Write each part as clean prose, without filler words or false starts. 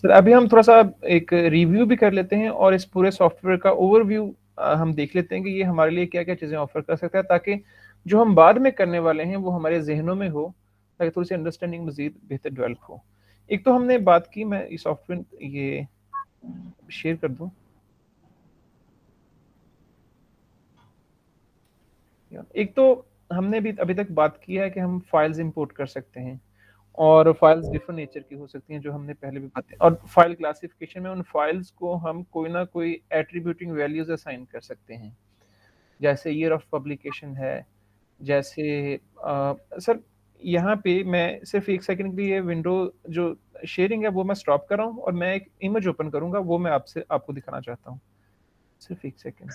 Sir अभी हम थोड़ा-सा एक रिव्यू भी कर लेते हैं और इस पूरे सॉफ्टवेयर का ओवरव्यू हम देख लेते हैं कि ये हमारे लिए क्या-क्या चीज़ें ऑफ़र कर सकता है, ताकि जो हम बाद में करने वाले हैं वो हमारे ज़हनों में हो, ताकि थोड़ी-सी अंडरस्टैंडिंग मज़ीद बेहतर डेवलप हो। एक तो हमने बात की, मैं ये सॉफ्टवेयर ये शेयर कर दूँ? या एक तो हमने भी अभी तक बात की है कि हम फाइल्स इंपोर्ट कर सकते हैं और फाइल्स डिफरेंट नेचर की हो सकती हैं, जो हमने पहले भी बातें, और फाइल क्लासिफिकेशन में उन फाइल्स को हम कोई ना कोई एट्रीब्यूटिंग वैल्यूज़ असाइन कर सकते हैं। जैसे ईयर ऑफ पब्लिकेशन है, जैसे सर यहाँ पे मैं सिर्फ़ 1 सेकंड के लिए विंडो जो शेयरिंग है वो मैं स्टॉप कर रहा हूँ और मैं एक इमेज ओपन करूँगा, वो मैं आपसे आपको दिखाना चाहता हूँ। सिर्फ़ 1 सेकंड।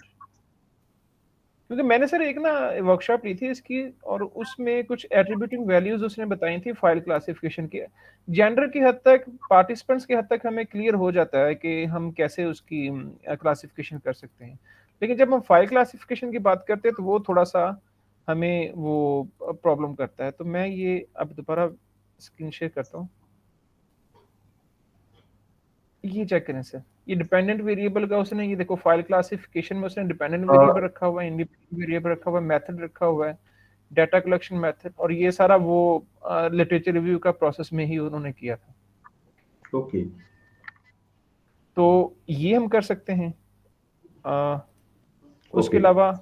क्योंकि मैंने सर एक ना वर्कशॉप ली थी इसकी, और उसमें कुछ एट्रिब्यूटिंग वैल्यूज़ उसने बताई थी फाइल क्लासिफिकेशन की। जेंडर की हद तक, पार्टिसिपेंट्स की हद तक हमें क्लियर हो जाता है कि हम कैसे उसकी क्लासिफिकेशन कर सकते हैं। लेकिन जब हम फाइल क्लासिफिकेशन की बात करते हैं तो वो थोड़ा-सा हमें वो प्रॉब्लम करता है। तो मैं ये अब दोबारा स्क्रीन शेयर करता हूँ। ये चेक करें सर, ये डिपेंडेंट वेरिएबल का उसने, ये देखो फाइल क्लासिफिकेशन में उसने डिपेंडेंट अ, वेरिएबल रखा हुआ है, इंडिपेंडेंट वेरिएबल रखा हुआ है, मेथड रखा हुआ है, डाटा कलेक्शन मेथड, और ये सारा वो लिटरेचर रिव्यू का प्रोसेस में ही उन्होंने किया था। ओके। तो ये हम कर सकते हैं। अ, उसके ओके। अलावा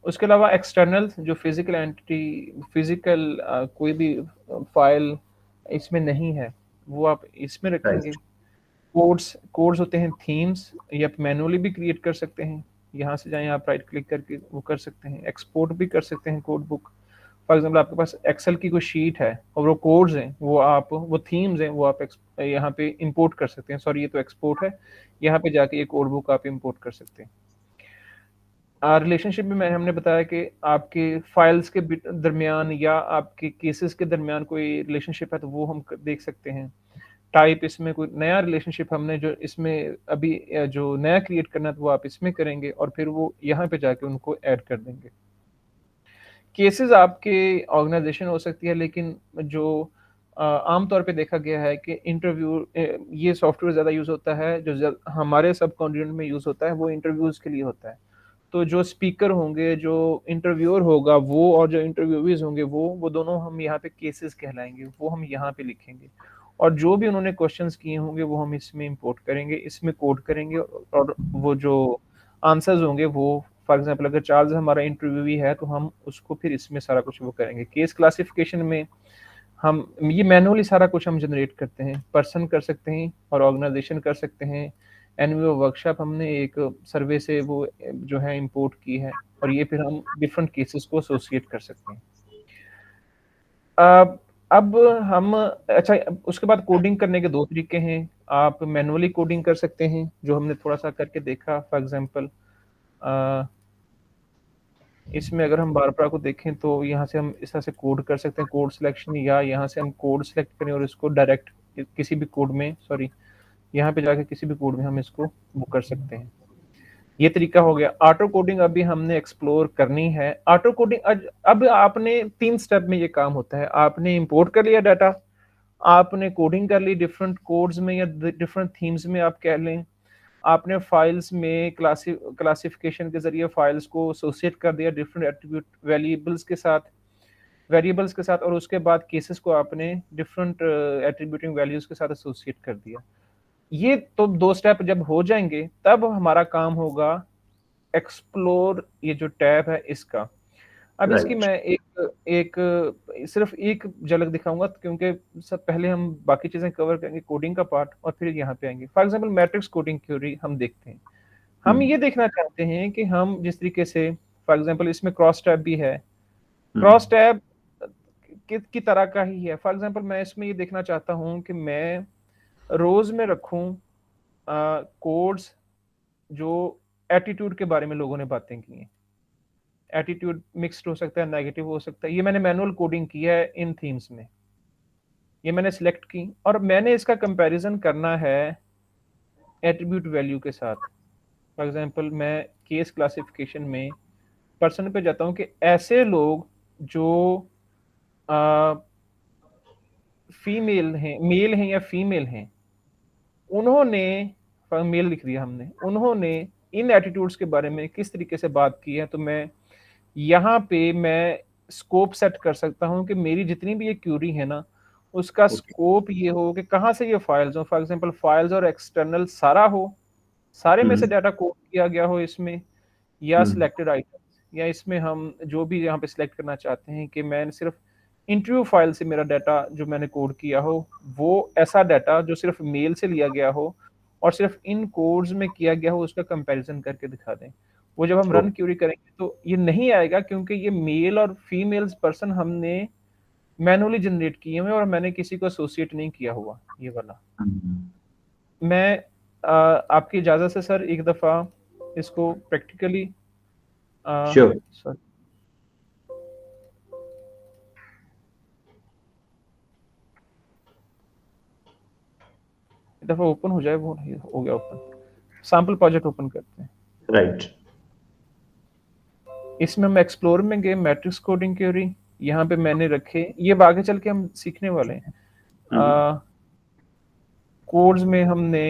उसके अलावा एक्सटर्नल जो फिजिकल एंटिटी, फिजिकल कोई भी फाइल इसमें नहीं है, वो आप इसमें रखेंगे। राइट। कोड्स कोड्स होते हैं, थीम्स, ये आप मैनुअली भी क्रिएट कर सकते हैं। यहाँ से जाएँ, आप राइट क्लिक करके वो कर सकते हैं, एक्सपोर्ट भी कर सकते हैं कोड बुक। फॉर एग्ज़ाम्पल आपके पास एक्सेल की कोई शीट है और वो कोड्स हैं, वो थीम्स हैं, वो आप यहाँ पे इंपोर्ट कर सकते हैं। सॉरी, ये तो एक्सपोर्ट है। यहाँ पे जाके ये कोड बुक आप इंपोर्ट कर सकते हैं। रिलेशनशिप में हमने बताया कि आपके फाइल्स के दरमियान या आपके केसेस के दरमियान कोई रिलेशनशिप है तो वो हम देख सकते हैं। टाइप, इसमें कोई नया रिलेशनशिप हमने जो इसमें अभी जो नया क्रिएट करना है तो वो आप इसमें करेंगे और फिर वो यहाँ पे जाके उनको ऐड कर देंगे। केसेस आपके ऑर्गेनाइजेशन हो सकती है, लेकिन जो आम तौर पे देखा गया है कि ये सॉफ्टवेयर ज़्यादा यूज़ होता है, जो हमारे सब कॉन्टिनेंट में यूज़ होता है, वो इंटरव्यूज़ के लिए होता है। तो जो स्पीकर होंगे, जो इंटरव्यूअर होगा वो, और जो इंटरव्यूअर्स होंगे वो दोनों हम यहाँ पे केसेस कहलाएँगे, वो हम यहाँ पे लिखेंगे। और जो भी उन्होंने क्वेश्चंस किए होंगे वो हम इसमें इंपोर्ट करेंगे, इसमें कोड करेंगे, और वो जो आंसर्स होंगे वो, फॉर एग्ज़ाम्पल अगर चार्ल्स हमारा इंटरव्यूअरी है तो हम उसको फिर इसमें सारा कुछ वो करेंगे। केस क्लासिफिकेशन में हम ये मैनुअली सारा कुछ हम जनरेट करते हैं, पर्सन कर सकते हैं और ऑर्गेनाइजेशन कर सकते हैं। एनवीओ वर्कशॉप हमने एक सर्वे से वो जो है इंपोर्ट की है, और ये फिर हम डिफरेंट केसेस को एसोसिएट कर सकते हैं। अब हम अच्छा, उसके बाद कोडिंग करने के 2 तरीके हैं। आप मैनुअली कोडिंग कर सकते हैं, जो हमने थोड़ा-सा करके देखा। फॉर एग्ज़ाम्पल अ, इसमें अगर हम बारपरा को देखें तो यहाँ से हम इस तरह से कोड कर सकते हैं, कोड सिलेक्शन, या यहाँ से हम कोड सिलेक्ट करें और इसको डायरेक्ट किसी भी कोड में, सॉरी, यहाँ पे जाके किसी भी कोड में हम इसको वो कर सकते हैं। ये तरीका हो गया। ऑटो कोडिंग अभी हमने एक्सप्लोर करनी है। ऑटो कोडिंग अब आपने 3 स्टेप में ये काम होता है। आपने इंपोर्ट कर लिया डाटा, आपने कोडिंग कर ली डिफरेंट कोड्स में या डिफरेंट थीम्स में आप कह लें। आपने फाइल्स में क्लासिफिकेशन के ज़रिए फाइल्स को एसोसिएट कर दिया डिफरेंट एट्रिब्यूट वेरिएबल्स के साथ, और उसके बाद केसेस को आपने डिफरेंट एट्रिब्यूटिंग वैल्यूज़ के साथ एसोसिएट कर दिया। ये तो 2 स्टेप जब हो जाएँगे, तब हमारा काम होगा एक्सप्लोर, ये जो टैब है इसका। अब इसकी राइट। मैं एक एक सिर्फ़ एक झलक दिखाऊँगा, क्योंकि सब पहले हम बाकी चीज़ें कवर करेंगे, कोडिंग का पार्ट, और फिर यहाँ पे आएँगे। For example matrix coding theory हम देखते हैं। हुँ, हम ये देखना चाहते हैं कि हम जिस तरीके से, फॉर एग्ज़ाम्पल इसमें क्रॉस टैब भी है। हुँ। क्रॉस टैब की तरह का ही है। फॉर एग्ज़ाम्पल मैं इसमें ये देखना चाहता हूँ कि मैं रोज़ में रखूँ कोड्स जो एटीट्यूड के बारे में लोगों ने बातें की हैं। एटीट्यूड मिक्स्ड हो सकता है, नेगेटिव हो सकता है। ये मैंने मैनुअल कोडिंग किया है इन थीम्स में। ये मैंने सिलेक्ट की और मैंने इसका कंपैरिज़न करना है एट्रिब्यूट वैल्यू के साथ। फॉर एग्ज़ाम्पल मैं केस क्लासिफिकेशन में पर्सन पे जाता हूँ कि ऐसे लोग जो फीमेल हैं, मेल हैं या फीमेल हैं, उन्होंने मेल लिख दिया हमने, उन्होंने इन एटीट्यूड्स के बारे में किस तरीके से बात की है, तो मैं यहाँ पे मैं स्कोप सेट कर सकता हूँ कि मेरी जितनी भी ये क्यूरी है ना, उसका ओके। स्कोप ये हो कि कहाँ से ये फाइल्स हो, फॉर एग्जांपल फाइल्स और एक्सटर्नल सारा हो, सारे में से डाटा कोड किया गया हो इसमें, या सिलेक्टेड आइटम्स, या इसमें हम जो भी यहाँ पे सिलेक्ट करना चाहते हैं कि मैं सिर्फ इंटरव्यू फाइल से मेरा डाटा जो मैंने कोड किया हो, वो ऐसा डाटा जो सिर्फ मेल से लिया गया हो और सिर्फ इन कोड्स में किया गया हो, उसका कंपैरिजन करके दिखा दें। वो जब हम रन क्यूरी करेंगे तो ये नहीं आएगा, क्योंकि ये मेल और फीमेल्स पर्सन हमने मैनुअली जनरेट किए हुए और मैंने किसी को एसोसिएट नहीं किया हुआ ये वाला। मैं आपकी इजाजत से सर एक दफा इसको प्रैक्टिकली श्योर। सर एक दफा ओपन हो जाए, वो नहीं हो गया ओपन, सैंपल प्रोजेक्ट ओपन करते हैं। राइट। इसमें हम एक्सप्लोर में गए, मैट्रिक्स कोडिंग क्यूरी यहाँ पे मैंने रखे, ये आगे चल के हम सीखने वाले हैं। कोड्स में हमने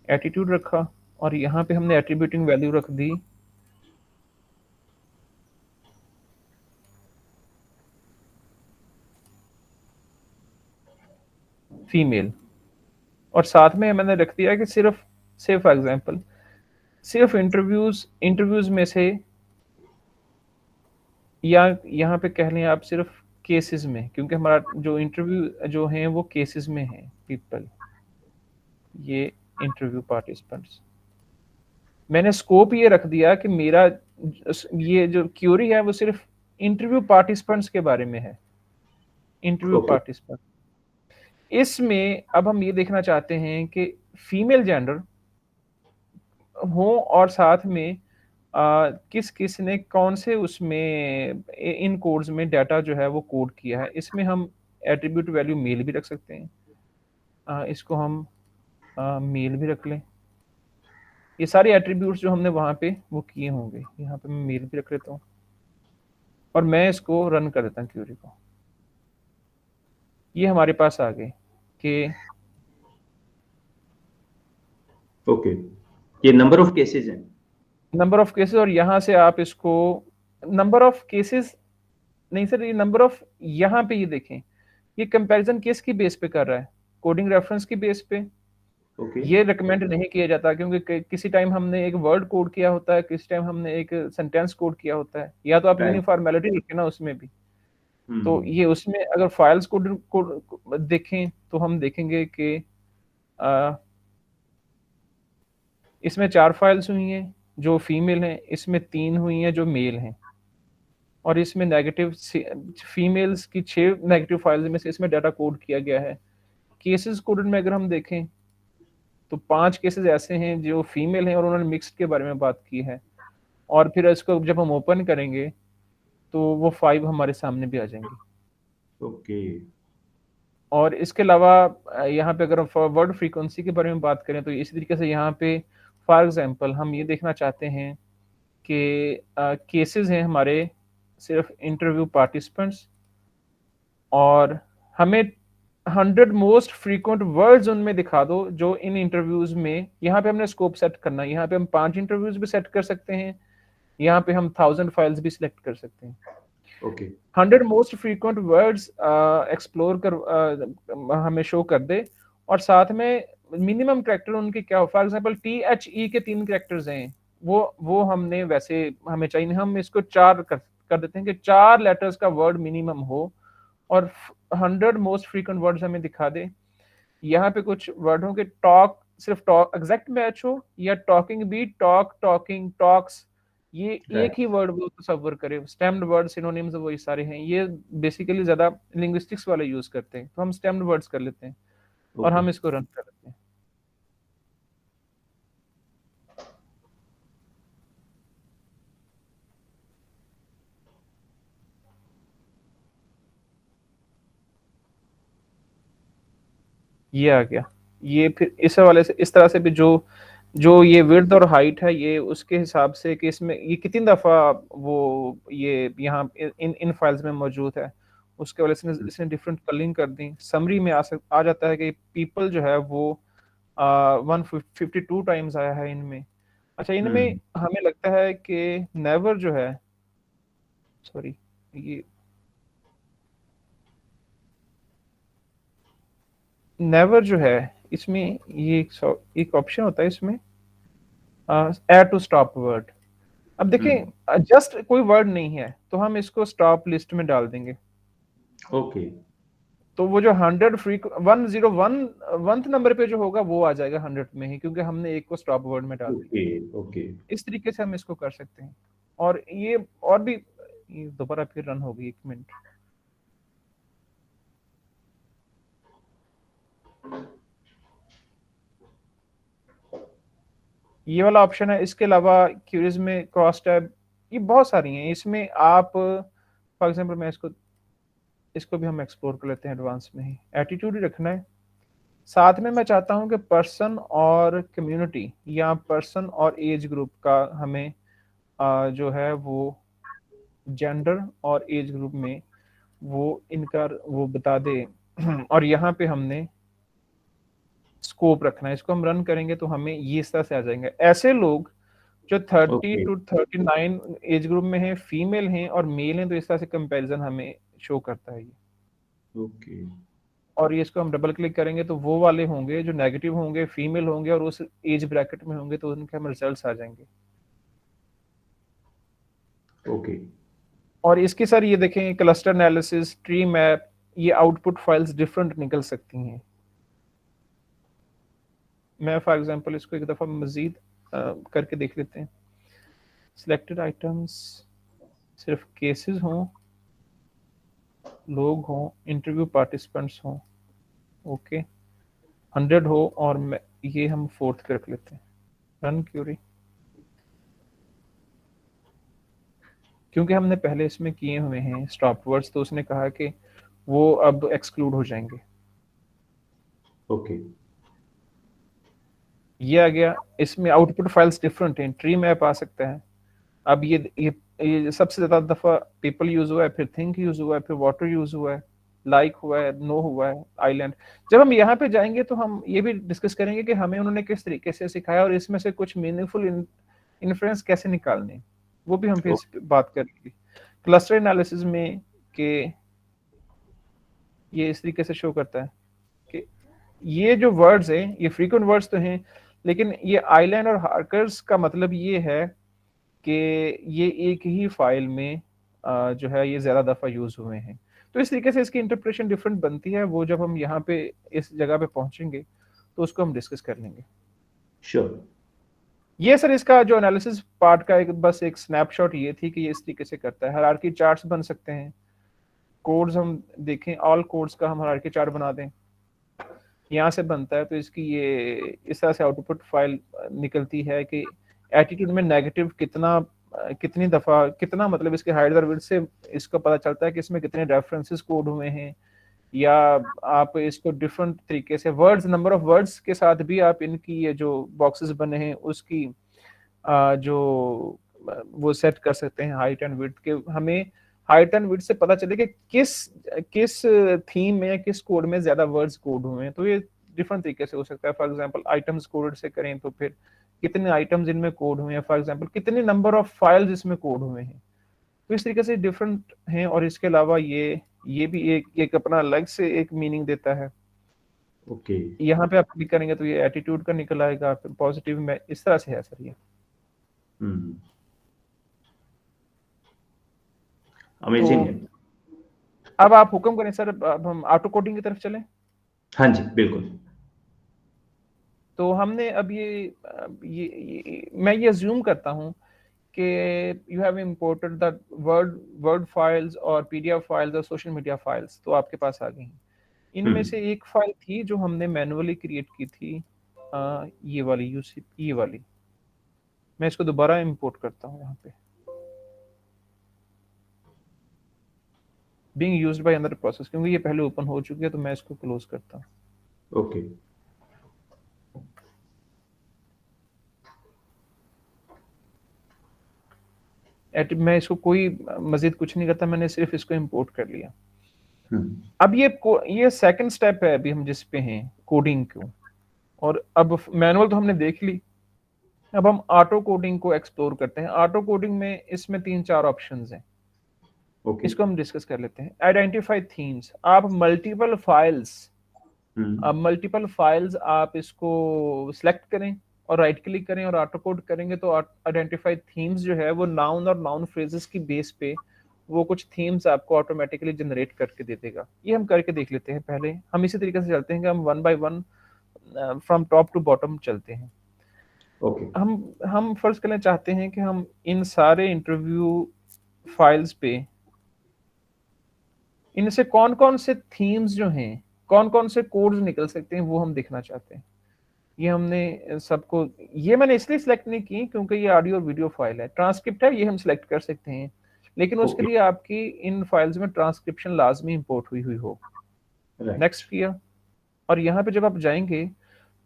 एटीट्यूड रखा और यहाँ पे हमने एट्रीब्यूटिंग वैल्यू रख दी फीमेल, और साथ में मैंने रख दिया कि सिर्फ से फॉर एग्जांपल सिर्फ इंटरव्यूज में से, या यहाँ पे कह लें आप सिर्फ केसेस में, क्योंकि हमारा जो इंटरव्यू जो हैं वो केसेस में हैं पीपल, ये इंटरव्यू पार्टिसिपेंट्स। मैंने स्कोप ये रख दिया कि मेरा ये जो क्यूरी है वो सिर्फ इंटरव्यू पार्टिसिपेंट्स के बारे में है, इंटरव्यू ओके। पार्टिसिपेंट। इसमें अब हम ये देखना चाहते हैं कि फीमेल जेंडर हो और साथ में किस किस ने कौन से उसमें इन कोड्स में डाटा जो है वो कोड किया है। इसमें हम एट्रीब्यूट वैल्यू मेल भी रख सकते हैं, इसको हम मेल भी रख लें। ये सारे एट्रीब्यूट्स जो हमने वहां पे वो किए होंगे, यहाँ पे मैं मेल भी रख लेता हूँ और मैं इसको रन कर देता हूँ क्यूरी को। ये हमारे पास आ गए कि ओके, ये नंबर ऑफ केसेस हैं। नंबर ऑफ केसेस, और यहाँ से आप इसको नंबर ऑफ केसेस नहीं सर, ये नंबर ऑफ, यहाँ पे ये देखें, ये कंपैरिजन किस की बेस पे कर रहा है, कोडिंग रेफरेंस की बेस पे। ओके। ये रिकमेंड नहीं किया जाता, क्योंकि किसी टाइम हमने एक वर्ड कोड किया होता है, किसी टाइम हमने एक सेंटेंस कोड किया होता है, या तो आप राइट। यूनिफॉर्मेलिटी रखें ना उसमें भी। तो ये उसमें अगर फाइल्स को देखें तो हम देखेंगे कि इसमें 4 फाइल्स हुई हैं जो फीमेल हैं, इसमें 3 हुई हैं जो मेल हैं, और इसमें नेगेटिव फीमेल्स की 6 नेगेटिव फाइल्स में से इसमें डाटा कोड किया गया है। केसेस कोडेड में अगर हम देखें तो 5 केसेस ऐसे हैं जो फीमेल हैं और उन्होंने मिक्स्ड के बारे में बात की है, और फिर इसको जब हम ओपन करेंगे तो वो 5 हमारे सामने भी आ जाएंगे। ओके। और इसके अलावा यहाँ पे अगर हम वर्ड फ्रीक्वेंसी के बारे में बात करें तो इसी तरीके से यहाँ पे फॉर एग्जांपल हम ये देखना चाहते हैं कि केसेस हैं हमारे सिर्फ इंटरव्यू पार्टिसिपेंट्स, और हमें 100 मोस्ट फ्रीक्वेंट वर्ड्स उनमें दिखा दो जो इन इंटरव्यूज में, यहाँ पे हमने स्कोप सेट करना है, यहाँ पे हम 5 इंटरव्यूज भी सेट कर सकते हैं, यहाँ पे हम 1000 फाइल्स भी सिलेक्ट कर सकते हैं। Okay. 100 most frequent words explore कर हमें शो कर दे, और साथ में मिनिमम कैरेक्टर उनके क्या हो, फॉर एग्जांपल THE के 3 कैरेक्टर्स हैं, वो हमने वैसे हमें चाहिए, हम इसको 4 कर देते हैं कि 4 लेटर्स का वर्ड मिनिमम हो, और 100 मोस्ट फ्रीक्वेंट वर्ड्स हमें दिखा दे। यहाँ पे कुछ वर्ड हो कि टॉक, सिर्फ टॉक एग्जैक्ट मैच हो, या टॉकिंग भी टॉक, टॉकिंग, टॉक्स, ये एक ही वर्ड वो तस्वर करे। स्टेम्ड वर्ड सिनोनिम्स वही सारे हैं, ये बेसिकली ज्यादा लिंग्विस्टिक्स वाले यूज करते हैं, तो हम स्टेम्ड वर्ड्स कर लेते हैं और ओके। हम इसको रन कर लेते हैं। ये आ गया। ये फिर इस हवाले से, इस तरह से भी जो जो ये विड्थ और हाइट है ये उसके हिसाब से कि इसमें ये कितनी दफ़ा वो ये यहाँ इन इन फाइल्स में मौजूद है, उसके वजह से इसने डिफरेंट कलरिंग कर दी। समरी में आ जाता है कि पीपल जो है वो 152 टाइम्स आया है इनमें। अच्छा, इनमें हमें लगता है कि नेवर जो है, सॉरी, ये नेवर जो है इसमें ये एक ऑप्शन होता है इसमें, ऐड टू स्टॉप वर्ड। अब देखें जस्ट कोई वर्ड नहीं है तो हम इसको स्टॉप लिस्ट में डाल देंगे। ओके तो वो जो 100 फ्री 101 वंथ नंबर पे जो होगा वो आ जाएगा 100 में ही, क्योंकि हमने एक को स्टॉप वर्ड में डाल दिया। ओके ओके इस तरीके से हम इसको कर सकते हैं। और ये और भी, ये दोबारा फिर रन होगी, 1 मिनट। ये वाला ऑप्शन है। इसके अलावा क्यूरीज में क्रॉस टैब, ये बहुत सारी हैं इसमें। आप फॉर एग्जांपल मैं इसको भी हम एक्सप्लोर कर लेते हैं एडवांस में ही। एटीट्यूड ही रखना है। साथ में मैं चाहता हूं कि पर्सन और कम्युनिटी या पर्सन और एज ग्रुप का हमें जो है वो जेंडर और एज ग्रुप में वो इनका वो बता दे। और यहाँ पे हमने स्कोप रखना है। इसको हम रन करेंगे तो हमें ये इस तरह से आ जाएंगे ऐसे लोग जो 30 ओके टू 39 एज ग्रुप में हैं, फीमेल हैं और मेल हैं, तो इस तरह से कंपैरिजन हमें शो करता है ये। ओके और ये इसको हम डबल क्लिक करेंगे तो वो वाले होंगे जो नेगेटिव होंगे, फीमेल होंगे और उस एज ब्रैकेट में होंगे, तो उनके हम रिजल्ट्स आ जाएंगे। ओके और इसके सर ये देखें, क्लस्टर एनालिसिस, ट्री मैप, ये आउटपुट फाइल्स डिफरेंट निकल सकती हैं। मैं फॉर एग्जांपल इसको एक दफ़ा मजीद करके देख लेते हैं। सिलेक्टेड आइटम्स, सिर्फ केसेस हों, लोग हों, इंटरव्यू पार्टिसिपेंट्स हों, ओके, 100 हो, और ये हम फोर्थ पे रख लेते हैं। रन क्यूरी, क्योंकि हमने पहले इसमें किए हुए हैं स्टॉप वर्ड्स, तो उसने कहा कि वो अब एक्सक्लूड हो जाएंगे। ओके ये आ गया। इसमें आउटपुट फाइल्स डिफरेंट हैं, ट्री मैप आ सकता है। अब ये सबसे ज्यादा दफा पीपल यूज हुआ है, फिर थिंक यूज हुआ है, फिर वाटर यूज हुआ है, लाइक हुआ है, नो हुआ है, आइलैंड। जब हम यहाँ पे जाएंगे तो हम ये भी डिस्कस करेंगे कि हमें उन्होंने किस तरीके से सिखाया और इसमें से कुछ मीनिंगफुल इन्फ्लुएंस कैसे निकालने, वो भी हम फिर इस पे बात करेंगे क्लस्टर एनालिसिस में। कि ये इस तरीके से शो करता है कि ये जो वर्ड्स हैं ये फ्रीक्वेंट वर्ड्स तो हैं, लेकिन ये आइलैंड और हार्कर्स का मतलब ये है कि ये एक ही फाइल में जो है ये ज्यादा दफा यूज हुए हैं। तो इस तरीके से इसकी इंटरप्रिटेशन डिफरेंट बनती है। वो जब हम यहाँ पे इस जगह पे पहुंचेंगे तो उसको हम डिस्कस कर लेंगे। श्योर ये सर इसका जो एनालिसिस पार्ट का एक बस एक स्नैपशॉट ये थी कि ये इस तरीके से करता है। हायरार्की चार्ट्स बन सकते हैं। कोड्स हम देखें, ऑल कोड्स का हम हायरार्की चार्ट बना दें, यहाँ से बनता है। तो इसकी ये इस तरह से आउटपुट फाइल निकलती है कि एटीट्यूड में नेगेटिव कितना, कितनी दफा, कितना मतलब इसके हाइट और विड्थ से इसको पता चलता है कि इसमें कितने रेफरेंसेस कोड हुए हैं। या आप इसको डिफरेंट तरीके से वर्ड्स, नंबर ऑफ वर्ड्स के साथ भी आप इनकी ये जो बॉक्सेस बने हैं उसकी जो वो सेट कर सकते हैं हाइट एंड विड्थ के। हमें हाइट एंड विड्थ से पता चले कि किस किस थीम में या किस कोड में ज्यादा वर्ड्स कोड हुए हैं। तो ये डिफरेंट तरीके से हो सकता है। फॉर एग्जांपल आइटम्स कोड से करें तो फिर कितने आइटम्स इनमें कोड हुए हैं, फॉर एग्जांपल कितने नंबर ऑफ फाइल्स इसमें कोड हुए हैं। तो इस तरीके से डिफरेंट हैं। और इसके अलावा ये भी एक अपना अलग से एक मीनिंग देता है। ओके यहाँ पे आप क्लिक करेंगे तो ये एटीट्यूड का निकल आएगा, फिर पॉजिटिव में, इस तरह से है सर ये। अमेजिंग है। तो अब आप हुक्म करें सर, अब हम ऑटो कोडिंग की तरफ चलें। हाँ जी बिल्कुल। तो हमने अब मैं ये अज्यूम करता हूँ कि you have imported the word files और पीडीएफ फाइल्स और सोशल मीडिया फाइल्स, तो आपके पास आ गई हैं। इनमें से एक फाइल थी जो हमने मैनुअली क्रिएट की थी, ये वाली यूसी, ये वाली। मैं इसको दोबारा इंपोर्ट करता हूँ यहाँ पे। Being used by another process, क्योंकि ये पहले ओपन हो चुकी है, तो मैं इसको क्लोज करता हूँ। ओके मैं इसको कोई मजीद कुछ नहीं करता, मैंने सिर्फ इसको इंपोर्ट कर लिया। अब ये सेकंड स्टेप है अभी हम जिस पे हैं कोडिंग को, और अब मैनुअल तो हमने देख ली, अब हम ऑटो कोडिंग को एक्सप्लोर करते हैं। ऑटो कोडिंग में इसमें 3-4 ऑप्शंस हैं, इसको हम डिस्कस कर लेते हैं। आइडेंटिफाई थीम्स, आप मल्टीपल फाइल्स आप इसको सिलेक्ट करें और राइट क्लिक करें और ऑटो कोड करेंगे तो आइडेंटिफाई थीम्स जो है वो नाउन और नाउन फ्रेजेस की बेस पे वो कुछ थीम्स आपको ऑटोमेटिकली जनरेट करके दे देगा। ये हम करके देख लेते हैं। पहले हम इसी तरीके से चलते हैं कि हम 1 by 1 from top to bottom चलते हैं। हम फर्स्ट करना चाहते हैं कि हम इन सारे इंटरव्यू फाइल्स पे इनसे कौन कौन से थीम्स जो हैं, कौन कौन से कोड्स निकल सकते हैं, वो हम देखना चाहते हैं। ये हमने सबको, ये मैंने इसलिए सिलेक्ट नहीं की क्योंकि ये ऑडियो और वीडियो फाइल है। ट्रांसक्रिप्ट है, ये हम सिलेक्ट कर सकते हैं, लेकिन उसके लिए आपकी इन फाइल्स में ट्रांसक्रिप्शन लाजमी इंपोर्ट हुई हो। नेक्स्ट किया, और यहाँ पे जब आप जाएंगे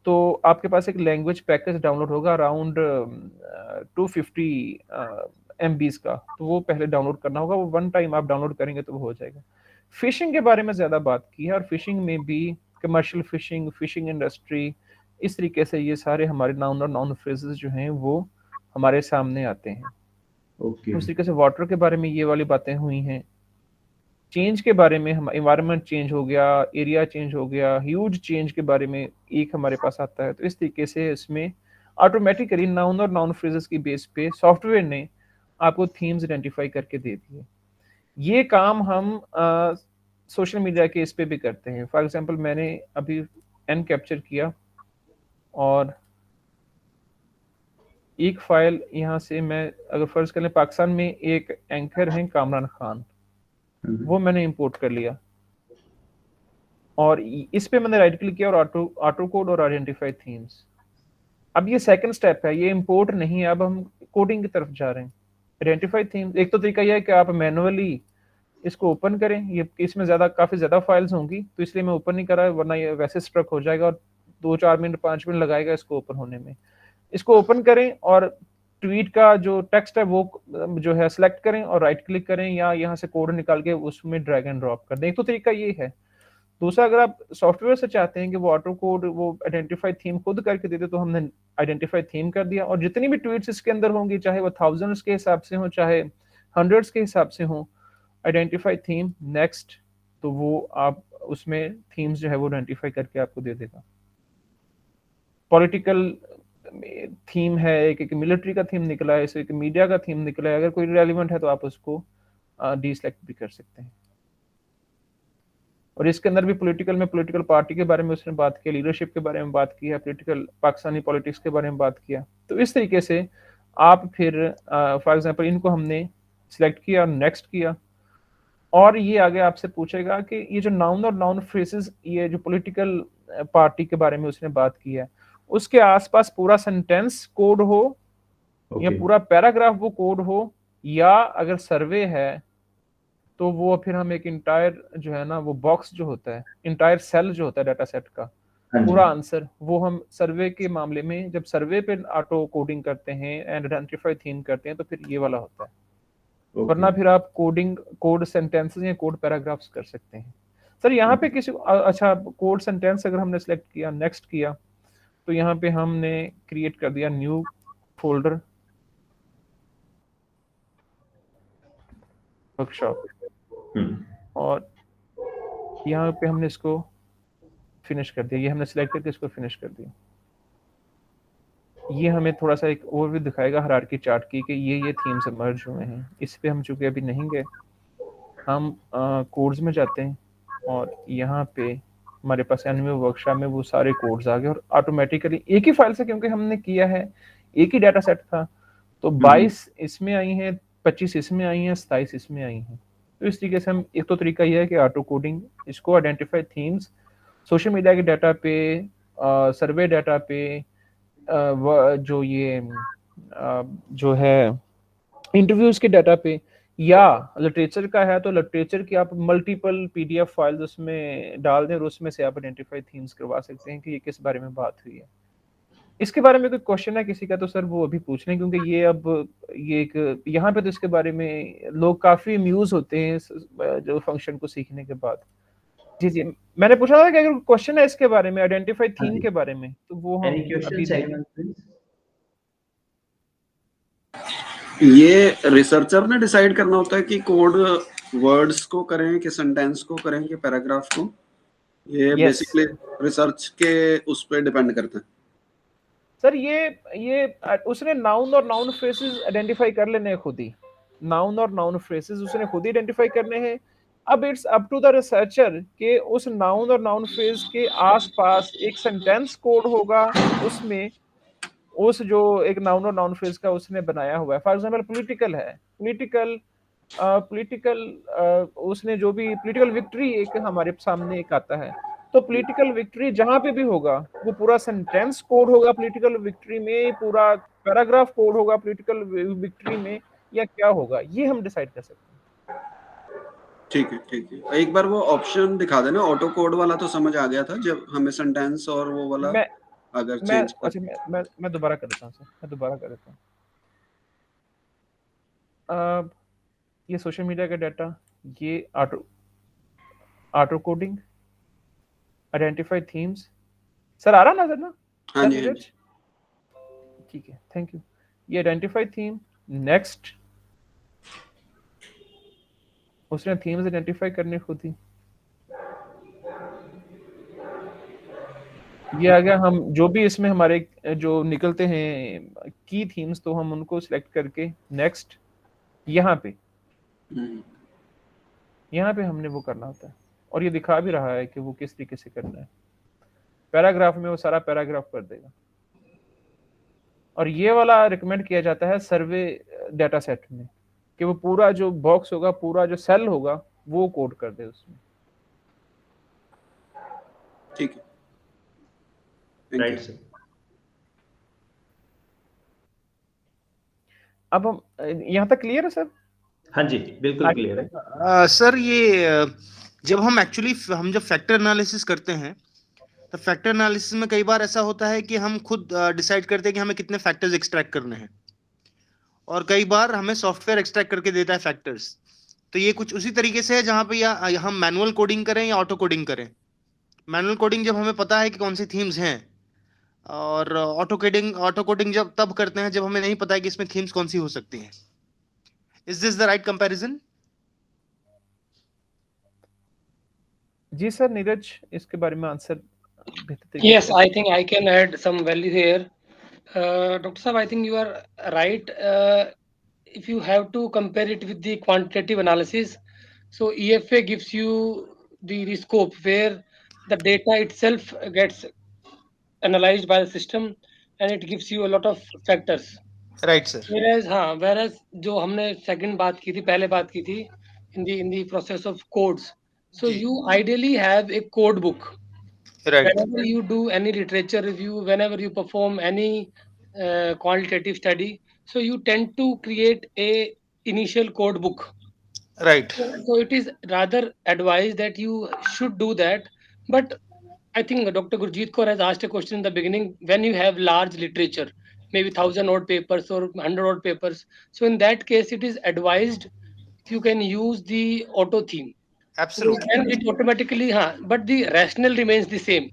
तो आपके पास एक लैंग्वेज पैकेज डाउनलोड होगा अराउंड 250 MBs का, तो वो पहले डाउनलोड करना होगा। वो 1 टाइम आप डाउनलोड करेंगे तो वो हो जाएगा। फिशिंग के बारे में ज्यादा बात की है, और फिशिंग में भी कमर्शियल फिशिंग, फिशिंग इंडस्ट्री, इस तरीके से ये सारे हमारे नाउन और नाउन फ्रेजेस जो हैं वो हमारे सामने आते हैं। उस तरीके से वाटर के बारे में ये वाली बातें हुई हैं। चेंज के बारे में, हम इन्वायरमेंट चेंज हो गया, एरिया चेंज हो गया, ह्यूज चेंज के बारे में एक हमारे पास आता है। तो इस तरीके से इसमें ऑटोमेटिकली नाउन और नाउन फ्रेजेस की बेस पे सॉफ्टवेयर ने आपको थीम्स आइडेंटिफाई करके दे दिए। ये काम हम सोशल मीडिया के इस पे भी करते हैं। फॉर एग्जांपल मैंने अभी एन कैप्चर किया और एक फाइल यहाँ से मैं अगर फर्ज कर लें, पाकिस्तान में एक एंकर हैं कामरान खान, वो मैंने इंपोर्ट कर लिया और इस पे मैंने राइट क्लिक किया और ऑटो कोड और आइडेंटिफाई थीम्स। अब ये सेकंड स्टेप है, ये इंपोर्ट नहीं है, अब हम कोडिंग की तरफ जा रहे हैं। आइडेंटिफाई थीम्स, एक तो तरीका यह है कि आप मैनुअली इसको ओपन करें, ये इसमें काफी ज्यादा फाइल्स होंगी तो इसलिए मैं ओपन नहीं कर रहा, वरना ये वैसे स्ट्रक हो जाएगा और 2-4 मिनट 5 मिनट लगाएगा इसको ओपन होने में। इसको ओपन करें और ट्वीट का जो टेक्स्ट है वो जो है सिलेक्ट करें और राइट क्लिक करें या यहाँ से कोड निकाल के उसमें ड्रैग एंड ड्रॉप कर दें। एक तो तरीका ये है। दूसरा, अगर आप सॉफ्टवेयर से चाहते हैं कि वो ऑटो कोड वो आइडेंटिफाई थीम खुद करके दे दे, तो हमने आइडेंटिफाई थीम कर दिया और जितनी भी ट्वीट्स इसके अंदर होंगी, चाहे वो थाउजेंड्स के हिसाब से हो चाहे हंड्रेड्स के हिसाब से हो, आइडेंटिफाई थीम नेक्स्ट, तो वो आप उसमें थीम्स जो है वो आइडेंटिफाई करके आपको दे देगा। पॉलिटिकल थीम है, एक मिलिट्री का थीम निकला है, एक मीडिया का थीम निकला है, अगर कोई रेलिवेंट है तो आप उसको डीसेलेक्ट भी कर सकते हैं। और इसके अंदर भी पॉलिटिकल पार्टी के बारे में उसने बात की, लीडरशिप के बारे में बात की है, पॉलिटिकल पाकिस्तानी पॉलिटिक्स के बारे में बात किया। तो इस तरीके से आप फिर फॉर एग्जांपल इनको हमने सिलेक्ट किया, नेक्स्ट किया, और ये आगे आपसे पूछेगा कि ये जो नाउन और नाउन फ्रेजेस, ये जो पॉलिटिकल पार्टी के बारे में उसने बात की है, उसके आसपास पूरा सेंटेंस कोड हो या पूरा पैराग्राफ वो कोड हो, या अगर सर्वे है तो वो फिर हम एक इंटायर जो है ना वो बॉक्स जो होता है, इंटायर सेल जो होता है डाटा सेट का पूरा आंसर, वो हम सर्वे के मामले में जब सर्वे पे ऑटो कोडिंग करते हैं एंड आइडेंटिफाई थीम करते हैं तो फिर ये वाला होता है। वरना फिर आप कोड सेंटेंसेस या कोड पैराग्राफ्स कर सकते हैं। सर यहाँ पे किसी अच्छा कोड सेंटेंस अगर हमने सेलेक्ट किया, नेक्स्ट किया, तो यहाँ पे हमने क्रिएट कर दिया न्यू फोल्डर वर्कशॉप, और यहाँ पे हमने इसको फिनिश कर दिया। ये हमने सिलेक्ट करके इसको फिनिश कर दिया। ये हमें थोड़ा सा एक ओवरव्यू दिखाएगा हायरार्की चार्ट की कि ये थीम्स मर्ज हुए हैं। इस पे हम चूंकि अभी नहीं गए, हम कोड्स में जाते हैं और यहाँ पे हमारे पास एनिमे वर्कशॉप में वो सारे कोड्स आ गए और ऑटोमेटिकली एक ही फाइल से, क्योंकि हमने किया है एक ही डाटा सेट था, तो 22 इसमें आई हैं, 25 इसमें आई हैं, 27 इसमें आई हैं। तो इस तरीके से हम, एक तो तरीका यह है कि ऑटो कोडिंग, इसको आइडेंटिफाई थीम्स सोशल मीडिया के डाटा पे, सर्वे डाटा पे, जो ये जो है इंटरव्यूज के डाटा पे, या लिटरेचर का है तो लिटरेचर की आप मल्टीपल पीडीएफ फाइल्स उसमें डाल दें और उसमें से आप आइडेंटिफाई थीम्स करवा सकते हैं कि ये किस बारे में बात हुई है। इसके बारे में कोई क्वेश्चन है किसी का तो सर वो अभी पूछ लें, क्योंकि ये अब ये एक यहाँ पे तो इसके बारे में लोग काफी अम्यूज होते हैं जो फंक्शन को सीखने के बाद। जी जी, मैंने पूछा था कि अगर क्वेश्चन है इसके बारे में, आइडेंटिफाइड हाँ थीम जी, के बारे में, तो वो हम एनी अभी क्वेश्चन देखें। Anyone please? ये रिसर्चर ने डिसाइड करना होता है कि कोड वर्ड्स को करें कि सेंटेंस को करें कि पैराग्राफ को, ये Yes. बेसिकली रिसर्च के उस पर डिपेंड करता है। सर ये उसने नाउन और नाउन फ्रेजेस आइडेंटिफाई कर लेने हैं खुद ही, नाउन और नाउन फ्रेजेस उसने खुद ही आइडेंटिफाई करने हैं। अब it's up to the researcher कि उस नाउन और नाउन फ्रेज के आसपास एक सेंटेंस कोड होगा, उसमें उस जो एक नाउन और नाउन फ्रेज का उसने बनाया हुआ है। फॉर एग्जांपल पॉलिटिकल है, पॉलिटिकल उसने जो भी पॉलिटिकल विक्ट्री एक हमारे सामने एक आता है, तो पॉलिटिकल विक्ट्री जहां पे भी होगा वो पूरा सेंटेंस कोड होगा पॉलिटिकल विक्ट्री में, पूरा पैराग्राफ कोड होगा पॉलिटिकल विक्ट्री में, या क्या होगा, ये हम डिसाइड कर सकते हैं। ठीक है, ठीक है। एक बार वो ऑप्शन दिखा देना, ऑटो कोड वाला तो समझ आ गया था, जब हमें सेंटेंस और वो वाला मैं अगर मैं चेंज कर। अच्छा मैं दोबारा कर देता हूँ सर, मैं दोबारा कर देता हूँ। ये सोशल मीडिया का डाटा, ये auto coding, identified themes, sir आ रहा नजर ना हाँ सर जी, हाँ नीरज? जी। ठीक है, थैंक यू। ये आइडेंटिफाइड थीम, नेक्स्ट उसने थीम्स आइडेंटिफाई करने खुद ही। ये आ गया, हम जो भी इसमें हमारे जो निकलते हैं की थीम्स, तो हम उनको सिलेक्ट करके नेक्स्ट यहाँ पे हमने वो करना होता है, और ये दिखा भी रहा है कि वो किस तरीके से करना है। पैराग्राफ में वो सारा पैराग्राफ कर देगा, और ये वाला रिकमेंड किया जाता है सर्वे डेटा सेट में, कि वो पूरा जो बॉक्स होगा, पूरा जो सेल होगा, वो कोड कर दे उसमें। ठीक है, राइट सर। अब हम यहाँ तक क्लियर है सर? हाँ जी, बिल्कुल क्लियर है। सर ये जब हम जब फैक्टर एनालिसिस करते हैं, तो फैक्टर एनालिसिस में कई बार ऐसा होता है कि हम खुद डिसाइड करते हैं कि हमें कितने फैक्टर्स एक्सट्रैक्ट करने हैं, और कई बार हमें सॉफ्टवेयर एक्सट्रैक्ट करके देता है फैक्टर्स। तो ये कुछ उसी तरीके से है जहां पे या हम मैनुअल कोडिंग करें या ऑटो कोडिंग करें। मैनुअल कोडिंग जब हमें पता है कि कौन सी थीम्स हैं, और ऑटो कोडिंग जब तब करते हैं जब हमें नहीं पता है कि इसमें थीम्स कौन सी हो सकती हैं। Is this the right comparison? जी सर, नीरज इसके बारे में आंसर बेहतर। Yes, I think I can add some value here. Dr. Saab, I think you are right. If you have to compare it with the quantitative analysis, so EFA gives you the scope where the data itself gets analyzed by the system, and it gives you a lot of factors. Right sir. Whereas जो हमने second बात की थी, पहले बात की थी, in the process of codes. So जी। you ideally have a code book. Right. Whenever you do any literature review, whenever you perform any qualitative study, so you tend to create a initial code book. Right. So it is rather advised that you should do that. But I think Dr. Gurjeet Kaur has asked a question in the beginning. When you have large literature, maybe 1,000 odd papers or 100 odd papers, so in that case, it is advised you can use the auto theme. Absolutely. And it automatically, हाँ, but the rationale remains the same.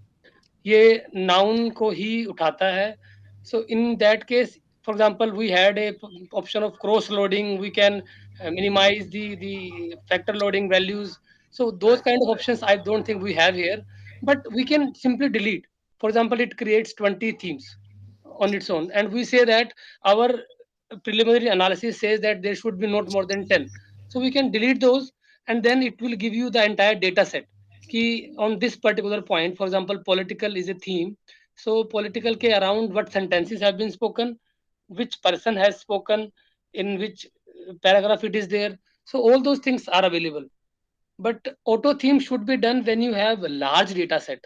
ये noun को ही उठाता है. So in that case, for example, we had a option of cross loading. We can minimize the factor loading values. So those kind of options I don't think we have here, but we can simply delete. For example, it creates 20 themes on its own, and we say that our preliminary analysis says that there should be not more than 10. So we can delete those, and then it will give you the entire data set. Ki on this particular point, for example, political is a theme. So political ke around what sentences have been spoken, which person has spoken, in which paragraph it is there. So all those things are available. But auto theme should be done when you have a large data set.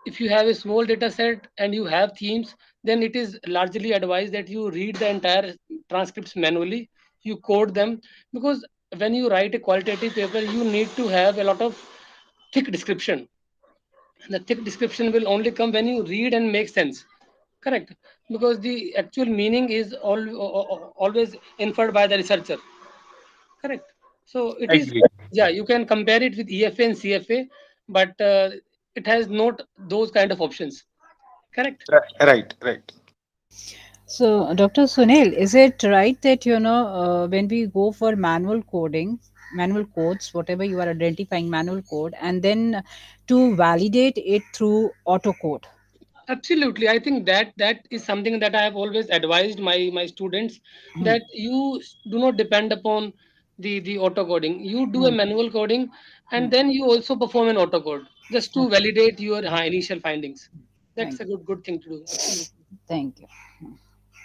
If you have a small data set and you have themes, then it is largely advised that you read the entire transcripts manually, you code them, because when you write a qualitative paper, you need to have a lot of thick description. The thick description will only come when you read and make sense. Correct, because the actual meaning is always inferred by the researcher. Correct. So it is, Agreed. yeah, you can compare it with EFA and CFA, but it has not those kind of options. Correct. Right. So, Dr. Sunil, is it right that when we go for manual coding, manual codes, whatever you are identifying, manual code, and then to validate it through auto code? Absolutely, I think that is something that I have always advised my students, Hmm. that you do not depend upon the auto coding. You do a Hmm. manual coding, Hmm. and then you also perform an auto code just to Okay. validate your initial findings. That's Thank a you. good thing to do. Absolutely. Thank you.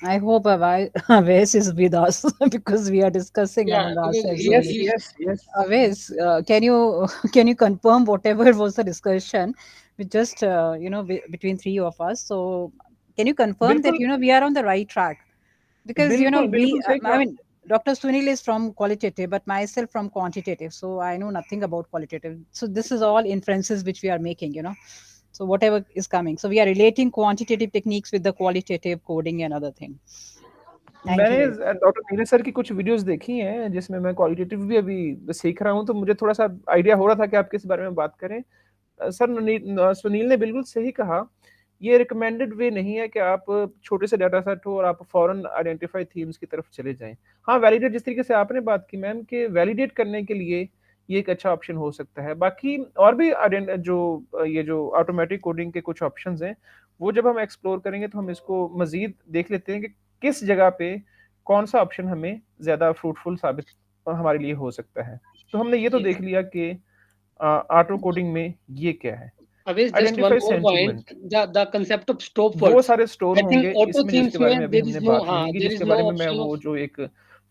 I hope Aves is with us because we are discussing Yeah, among because ourselves Yes, only. he yes, yes. Aves, can you can you confirm whatever was the discussion with just between three of us? So can you confirm that बिल्कुल we are on the right track? Because बिल्कुल we बिल्कुल सही I कहा. mean Dr. Sunil is from qualitative, but myself from quantitative, so I know nothing about qualitative. So this is all inferences which we are making. So whatever is coming, so we are relating quantitative techniques with the qualitative coding and other thing. Thank you मैंने very much. Doctor Neeraj sir की कुछ videos देखी हैं जिसमें मैं qualitative भी अभी सीख रहा हूँ, तो मुझे थोड़ा सा आइडिया हो रहा था कि आप किस बारे में बात करें. सर सुनील ने बिल्कुल सही कहा. ये रिकमेंडेड वे नहीं है कि आप छोटे से डाटा सेट हो और आप फॉरन आइडेंटिफाई थीम्स की तरफ चले जाएं. हाँ, वैलिडेट जिस तरीके से आपने बात की मैम, कि वैलिडेट करने के लिए ये एक अच्छा ऑप्शन हो सकता है. बाकी और भी ये जो ऑटोमेटिक कोडिंग के कुछ ऑप्शंस हैं, वो जब हम एक्सप्लोर करेंगे तो हम इसको मजीद देख लेते हैं कि किस जगह पे कौन सा ऑप्शन हमें ज्यादा फ्रूटफुल साबित हमारे लिए हो सकता है. तो हमने ये तो yes. देख लिया कि ऑटो कोडिंग में ये क्या है. Always just one identify more point, sentiment, the concept of stop वो words. सारे स्टोर I think होंगे auto इसमें, जिसके themes बारे में में अभी हमने बात नहीं की, there is जिसके no बारे में मैं option of, वो जो एक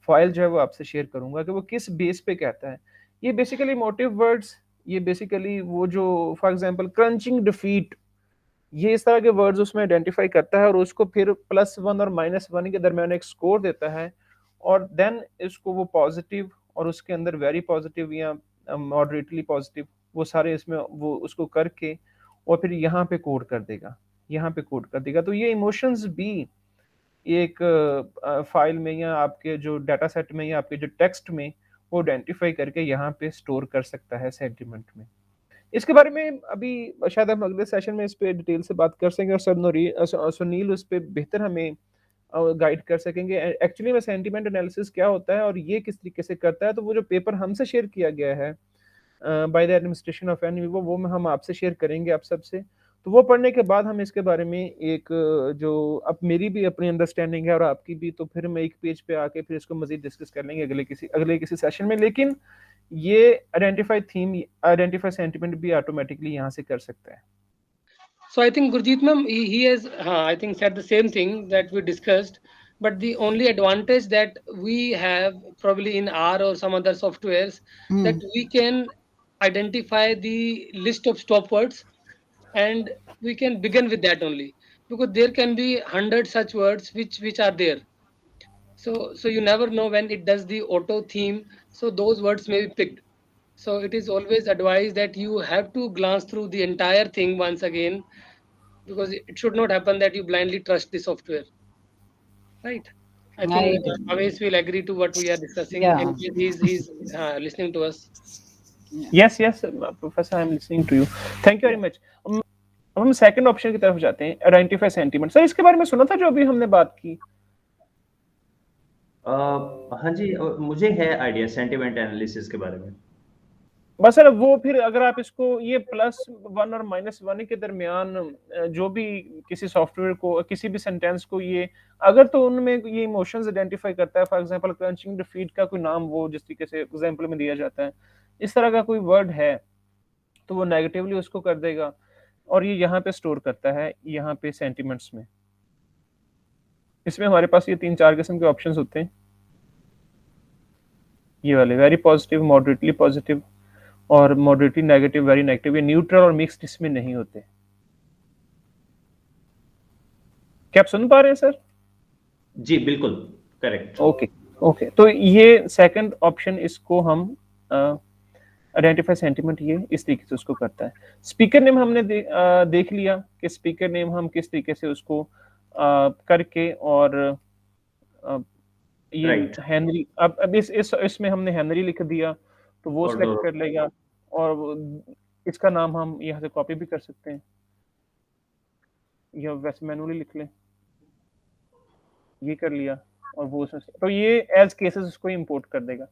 फाइल जो है वो आपसे शेयर करूंगा कि वो किस बेस पे कहता है. ये बेसिकली मोटिव वर्ड्स, ये बेसिकली वो जो फॉर एग्जांपल क्रंचिंग डिफीट, ये इस तरह के वर्ड्स उसमें आइडेंटिफाई करता है और उसको फिर +1 और -1 के दरमियान एक स्कोर देता है, और देन इसको वो पॉजिटिव और उसके अंदर वेरी पॉजिटिव या मॉडरेटली पॉजिटिव, वो सारे इसमें वो उसको करके और फिर यहाँ पे कोड कर देगा, यहाँ पे कोड कर देगा. तो ये इमोशंस भी एक फाइल में या आपके जो डाटा सेट में या आपके जो टेक्स्ट में वो आइडेंटिफाई करके यहाँ पे स्टोर कर सकता है सेंटिमेंट में. इसके बारे में अभी शायद हम अगले सेशन में इस पे डिटेल से बात कर सकेंगे और सुनील उस पे बेहतर हमें गाइड कर सकेंगे एक्चुअली में सेंटिमेंट एनालिसिस क्या होता है और ये किस तरीके से करता है. तो वो जो पेपर हमसे शेयर किया गया है बाय द एडमिनिस्ट्रेशन ऑफ एनवीवो, वो हम आपसे शेयर करेंगे आप सबसे. तो वो पढ़ने के बाद हम इसके बारे में एक जो अब मेरी भी अपनी अंडरस्टैंडिंग है और आपकी भी, तो फिर हम एक पेज पे आके फिर इसको मजीद डिस्कस कर लेंगे अगले किसी सेशन में. लेकिन ये आइडेंटिफाई सेंटिमेंट भी ऑटोमेटिकली यहाँ से कर सकता है. so I think Gurjeet ma'am, he has I think said the same thing that we discussed, but the only advantage that we have probably in R or some other softwares, that we can identify the list of stop words, and we can begin with that only, because there can be 100 such words which are there. So you never know when it does the auto theme, so those words may be picked. So it is always advised that you have to glance through the entire thing once again, because it should not happen that you blindly trust the software, right? I I think agree. Aves will agree to what we are discussing, Yeah. and he's listening to us. Yes yes professor, I am listening to you. Thank you very much. अब हम second option की तरफ जाते हैं, identify sentiment. Sir इसके बारे में सुना था जो अभी हमने बात की? हाँ जी, मुझे है आइडिया सेंटिमेंट एनालिसिस के बारे में. बस सर वो फिर अगर आप इसको ये +1 और -1 के दरमियान जो भी किसी सॉफ्टवेयर को किसी भी सेंटेंस को ये अगर तो उनमें ये इमोशंस आइडेंटिफाई करता है, फॉर एग्जांपल क्रंचिंग डिफीट का कोई नाम वो जिस तरीके से एग्जांपल में दिया जाता है, इस तरह का कोई वर्ड है तो वो नेगेटिवली उसको कर देगा और ये यहाँ पे स्टोर करता है, यहाँ पे सेंटिमेंट्स में. इसमें हमारे पास ये 3-4 किस्म के ऑप्शंस होते हैं, ये वाले वेरी पॉजिटिव, मॉडरेटली पॉजिटिव और मॉडरेटली नेगेटिव, वेरी नेगेटिव. ये न्यूट्रल और मिक्स्ड इसमें नहीं होते. क्या आप सुन पा रहे हैं सर? जी बिल्कुल करेक्ट. ओके. तो ये सेकंड ऑप्शन, इसको हम आइडेंटिफाई सेंटिमेंट, ये इस तरीके से उसको करता है. स्पीकर नेम हमने देख लिया कि स्पीकर नेम हम किस तरीके से उसको करके और ये Right. हेनरी, अब इसमें हमने हेनरी लिख दिया तो वो और सिलेक्ट दो- कर लेगा, और इसका नाम हम यहाँ से कॉपी भी कर सकते हैं या वैसे मैनुअली लिख लें, ये कर लिया और वो उसमें तो ये एज केसेस उसको इंपोर्ट कर देगा।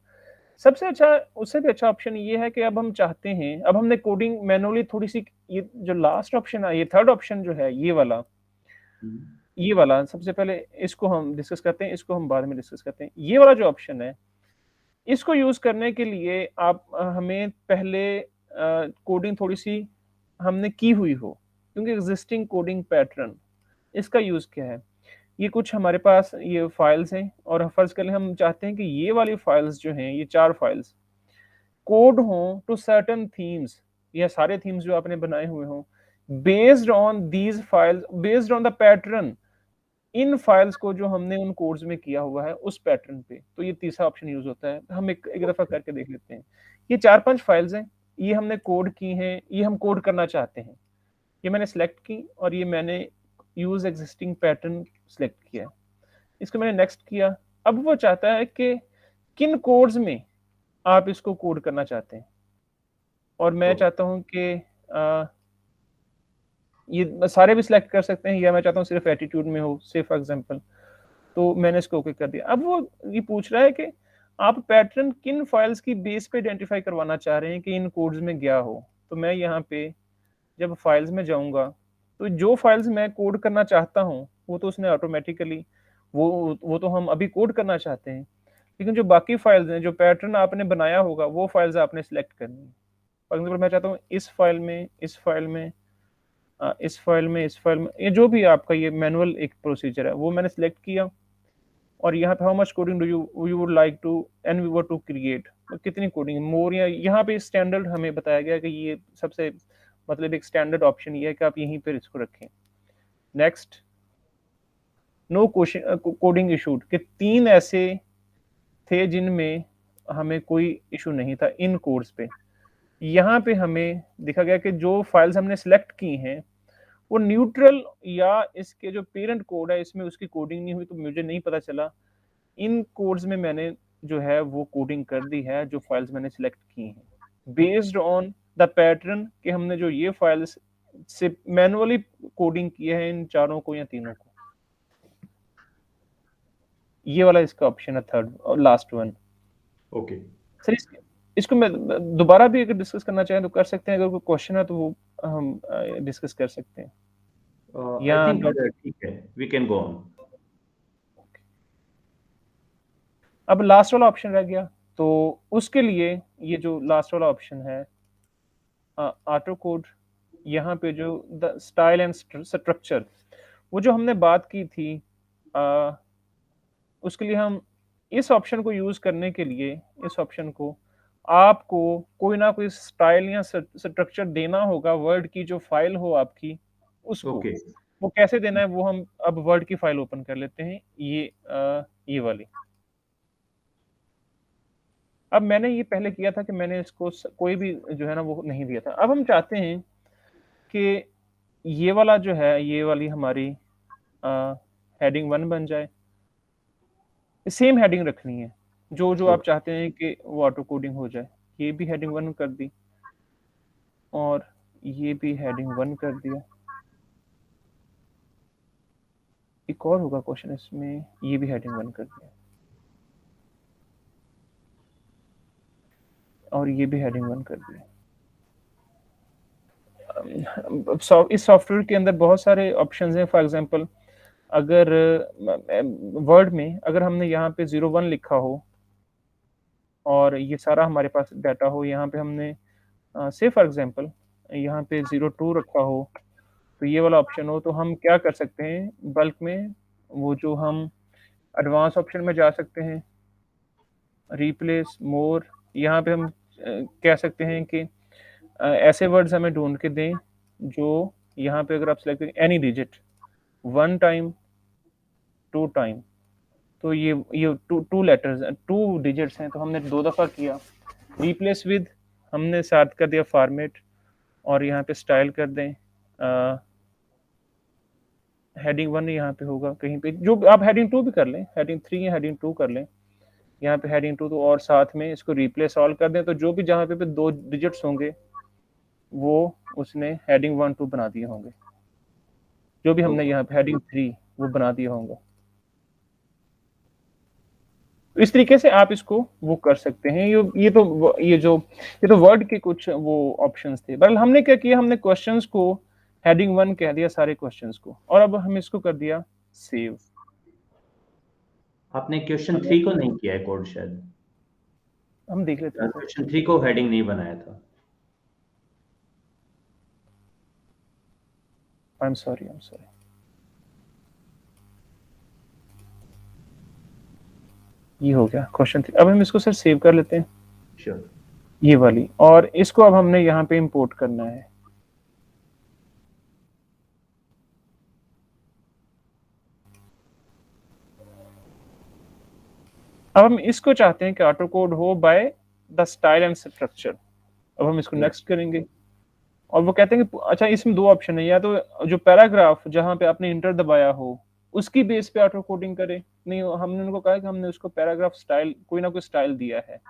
सबसे अच्छा, उससे भी अच्छा ऑप्शन ये है कि अब हम चाहते हैं, अब हमने कोडिंग मैनुअली थोड़ी सी, ये जो लास्ट ऑप्शन है, ये थर्ड ऑप्शन जो है ये वाला सबसे पहले इसको हम डिस्कस करते हैं, इसको हम बाद में डिस्कस करते हैं। ये वाला जो ऑप्शन है, इसको यूज करने के लिए आप हमें पहले कोडिंग थोड़ी सी हमने की हुई हो, क्योंकि एग्जिस्टिंग कोडिंग पैटर्न, इसका यूज क्या है, ये कुछ हमारे पास ये फाइल्स हैं, और फर्ज कर लें हम चाहते हैं कि ये वाली फाइल्स जो हैं, ये 4 फाइल्स कोड हों टू सर्टेन थीम्स, या सारे थीम्स जो आपने बनाए हुए हों, based on these files, based on the pattern, in files को जो हमने उन कोड्स में किया हुआ है उस पैटर्न पे। तो ये तीसरा ऑप्शन यूज होता है। हम एक दफा करके देख लेते हैं। ये 4-5 फाइल्स हैं, ये हमने कोड की हैं, ये हम कोड करना चाहते हैं, ये मैंने सेलेक्ट की और ये मैंने यूज एग्जिस्टिंग पैटर्न सेलेक्ट किया, इसको मैंने नेक्स्ट किया। अब वो चाहता है कि किन कोड्स में आप इसको कोड करना चाहते हैं, और मैं चाहता हूं कि ये सारे भी सिलेक्ट कर सकते हैं, या मैं चाहता हूँ सिर्फ एटीट्यूड में हो, से फॉर एग्जांपल, तो मैंने इसको ओके कर दिया। अब वो ये पूछ रहा है कि आप पैटर्न किन फाइल्स की बेस पे आइडेंटिफाई करवाना चाह रहे हैं कि इन कोड्स में गया हो। तो मैं यहाँ पे जब फाइल्स में जाऊंगा, तो जो फाइल्स मैं कोड करना चाहता हूँ वो तो उसने ऑटोमेटिकली, वो तो हम अभी कोड करना चाहते हैं, लेकिन जो बाकी फाइल्स हैं, जो पैटर्न आपने बनाया होगा, वो फाइल्स आपने सिलेक्ट करनी है। फॉर एग्जाम्पल मैं चाहता हूँ इस फाइल में, इस फाइल में, इस फाइल में, इस फाइल में, ये जो भी आपका ये मैनुअल एक प्रोसीजर है वो मैंने सिलेक्ट किया, और यहाँ पे how much coding do you would like to and we were to create, कितनी कोडिंग मोर, या यहाँ पे स्टैंडर्ड हमें बताया गया कि ये सबसे मतलब एक स्टैंडर्ड ऑप्शन ये है कि आप यहीं पर इसको रखें। Next, no question coding issued, के 3 ऐसे थे जिनमें हमें कोई इशू नहीं था इन कोड्स पे। यहाँ पे हमें दिखा गया कि जो फाइल्स हमने सेलेक्ट की हैं वो न्यूट्रल, या इसके जो पेरेंट कोड है इसमें उसकी कोडिंग नहीं हुई, तो मुझे नहीं पता चला। इन कोड्स में मैंने जो है वो कोडिंग कर दी है, जो फाइल्स मैंने सिलेक्ट की हैं बेस्ड ऑन द पैटर्न, कि हमने जो ये फाइल्स से मैनुअली कोडिंग की है इन चारों को या तीनों को। ये वाला इसका ऑप्शन है थर्ड और लास्ट वन। ओके सर इसको मैं दोबारा भी अगर डिस्कस करना चाहें तो कर सकते हैं, अगर कोई क्वेश्चन है तो वो हम डिस्कस कर सकते हैं। आई थिंक ठीक है, वी कैन गो ऑन। अब लास्ट वाला ऑप्शन रह गया, तो उसके लिए ये जो लास्ट वाला ऑप्शन है ऑटो कोड, यहाँ पे जो द स्टाइल एंड स्ट्रक्चर, वो जो हमने बात की थी, उसके लिए हम इस ऑप्शन को यूज करने के लिए, इस ऑप्शन को आपको कोई ना कोई स्टाइल या स्ट्रक्चर देना होगा वर्ड की जो फाइल हो आपकी उसको। वो कैसे देना है वो हम अब वर्ड की फाइल ओपन कर लेते हैं, ये वाली। अब मैंने ये पहले किया था कि मैंने इसको कोई भी जो है ना वो नहीं दिया था। अब हम चाहते हैं कि ये वाला जो है, ये वाली हमारी हेडिंग 1 बन जाए, सेम हेडिंग रखनी है जो आप चाहते हैं कि वो ऑटो कोडिंग हो जाए। ये भी हेडिंग 1 कर दी और ये भी हेडिंग 1 कर दिया। एक और होगा क्वेश्चन इसमें, ये भी हेडिंग 1 कर दिया और ये भी हेडिंग 1 कर दिया। इस सॉफ्टवेयर के अंदर बहुत सारे ऑप्शंस हैं। फॉर एग्जांपल अगर वर्ड में अगर हमने यहाँ पे 01 लिखा हो और ये सारा हमारे पास डाटा हो, यहाँ पे हमने से फॉर एग्जांपल यहाँ पे 02 रखा हो, तो ये वाला ऑप्शन हो, तो हम क्या कर सकते हैं बल्क में, वो जो हम एडवांस ऑप्शन में जा सकते हैं, रिप्लेस मोर, यहाँ पे हम कह सकते हैं कि ऐसे वर्ड्स हमें ढूंढ के दें जो यहाँ पे अगर आप सेलेक्ट करें एनी डिजिट 1 टाइम 2 टाइम, तो ये टू लेटर्स 2 डिजिट्स हैं, तो हमने 2 दफ़ा किया। रिप्लेस विद हमने साथ कर दिया फॉर्मेट, और यहाँ पे स्टाइल कर दें हेडिंग 1 यहाँ पे होगा कहीं पे, जो आप हेडिंग 2 भी कर लें, हेडिंग 3 या हेडिंग 2 कर लें, यहाँ पे हेडिंग 2 तो और साथ में इसको रिप्लेस ऑल कर दें, तो जो भी जहाँ पे 2 डिजिट्स होंगे वो उसने हेडिंग 1 2 बना दिए होंगे, जो भी हमने यहाँ पे हेडिंग 3 वो बना दिया होंगे। तो इस तरीके से आप इसको वो कर सकते हैं। ये तो वर्ड के कुछ वो ऑप्शंस थे। बहरहाल हमने क्या किया, हमने क्वेश्चंस को हेडिंग 1 कह दिया सारे क्वेश्चंस को, और अब हम इसको कर दिया सेव। आपने क्वेश्चन 3 को नहीं किया है कोड शायद, हम देख लेते हैं। क्वेश्चन 3 को हेडिंग नहीं बनाया था। I am sorry. ये हो गया क्वेश्चन 3। अब हम इसको सर सेव कर लेते हैं, श्योर। ये वाली, और इसको अब हमने यहाँ पे इंपोर्ट करना है। अब हम इसको चाहते हैं कि ऑटो कोड हो by the style and structure. अब हम इसको नेक्स्ट करेंगे, और वो कहते हैं कि अच्छा इसमें 2 ऑप्शन है, या तो जो पैराग्राफ जहां पे आपने इंटर दबाया हो उसकी बेस पे ऑटो कोडिंग करे, नहीं हमने उनको कहा कि हमने उसको पैराग्राफ स्टाइल कोई ना कोई स्टाइल दिया है,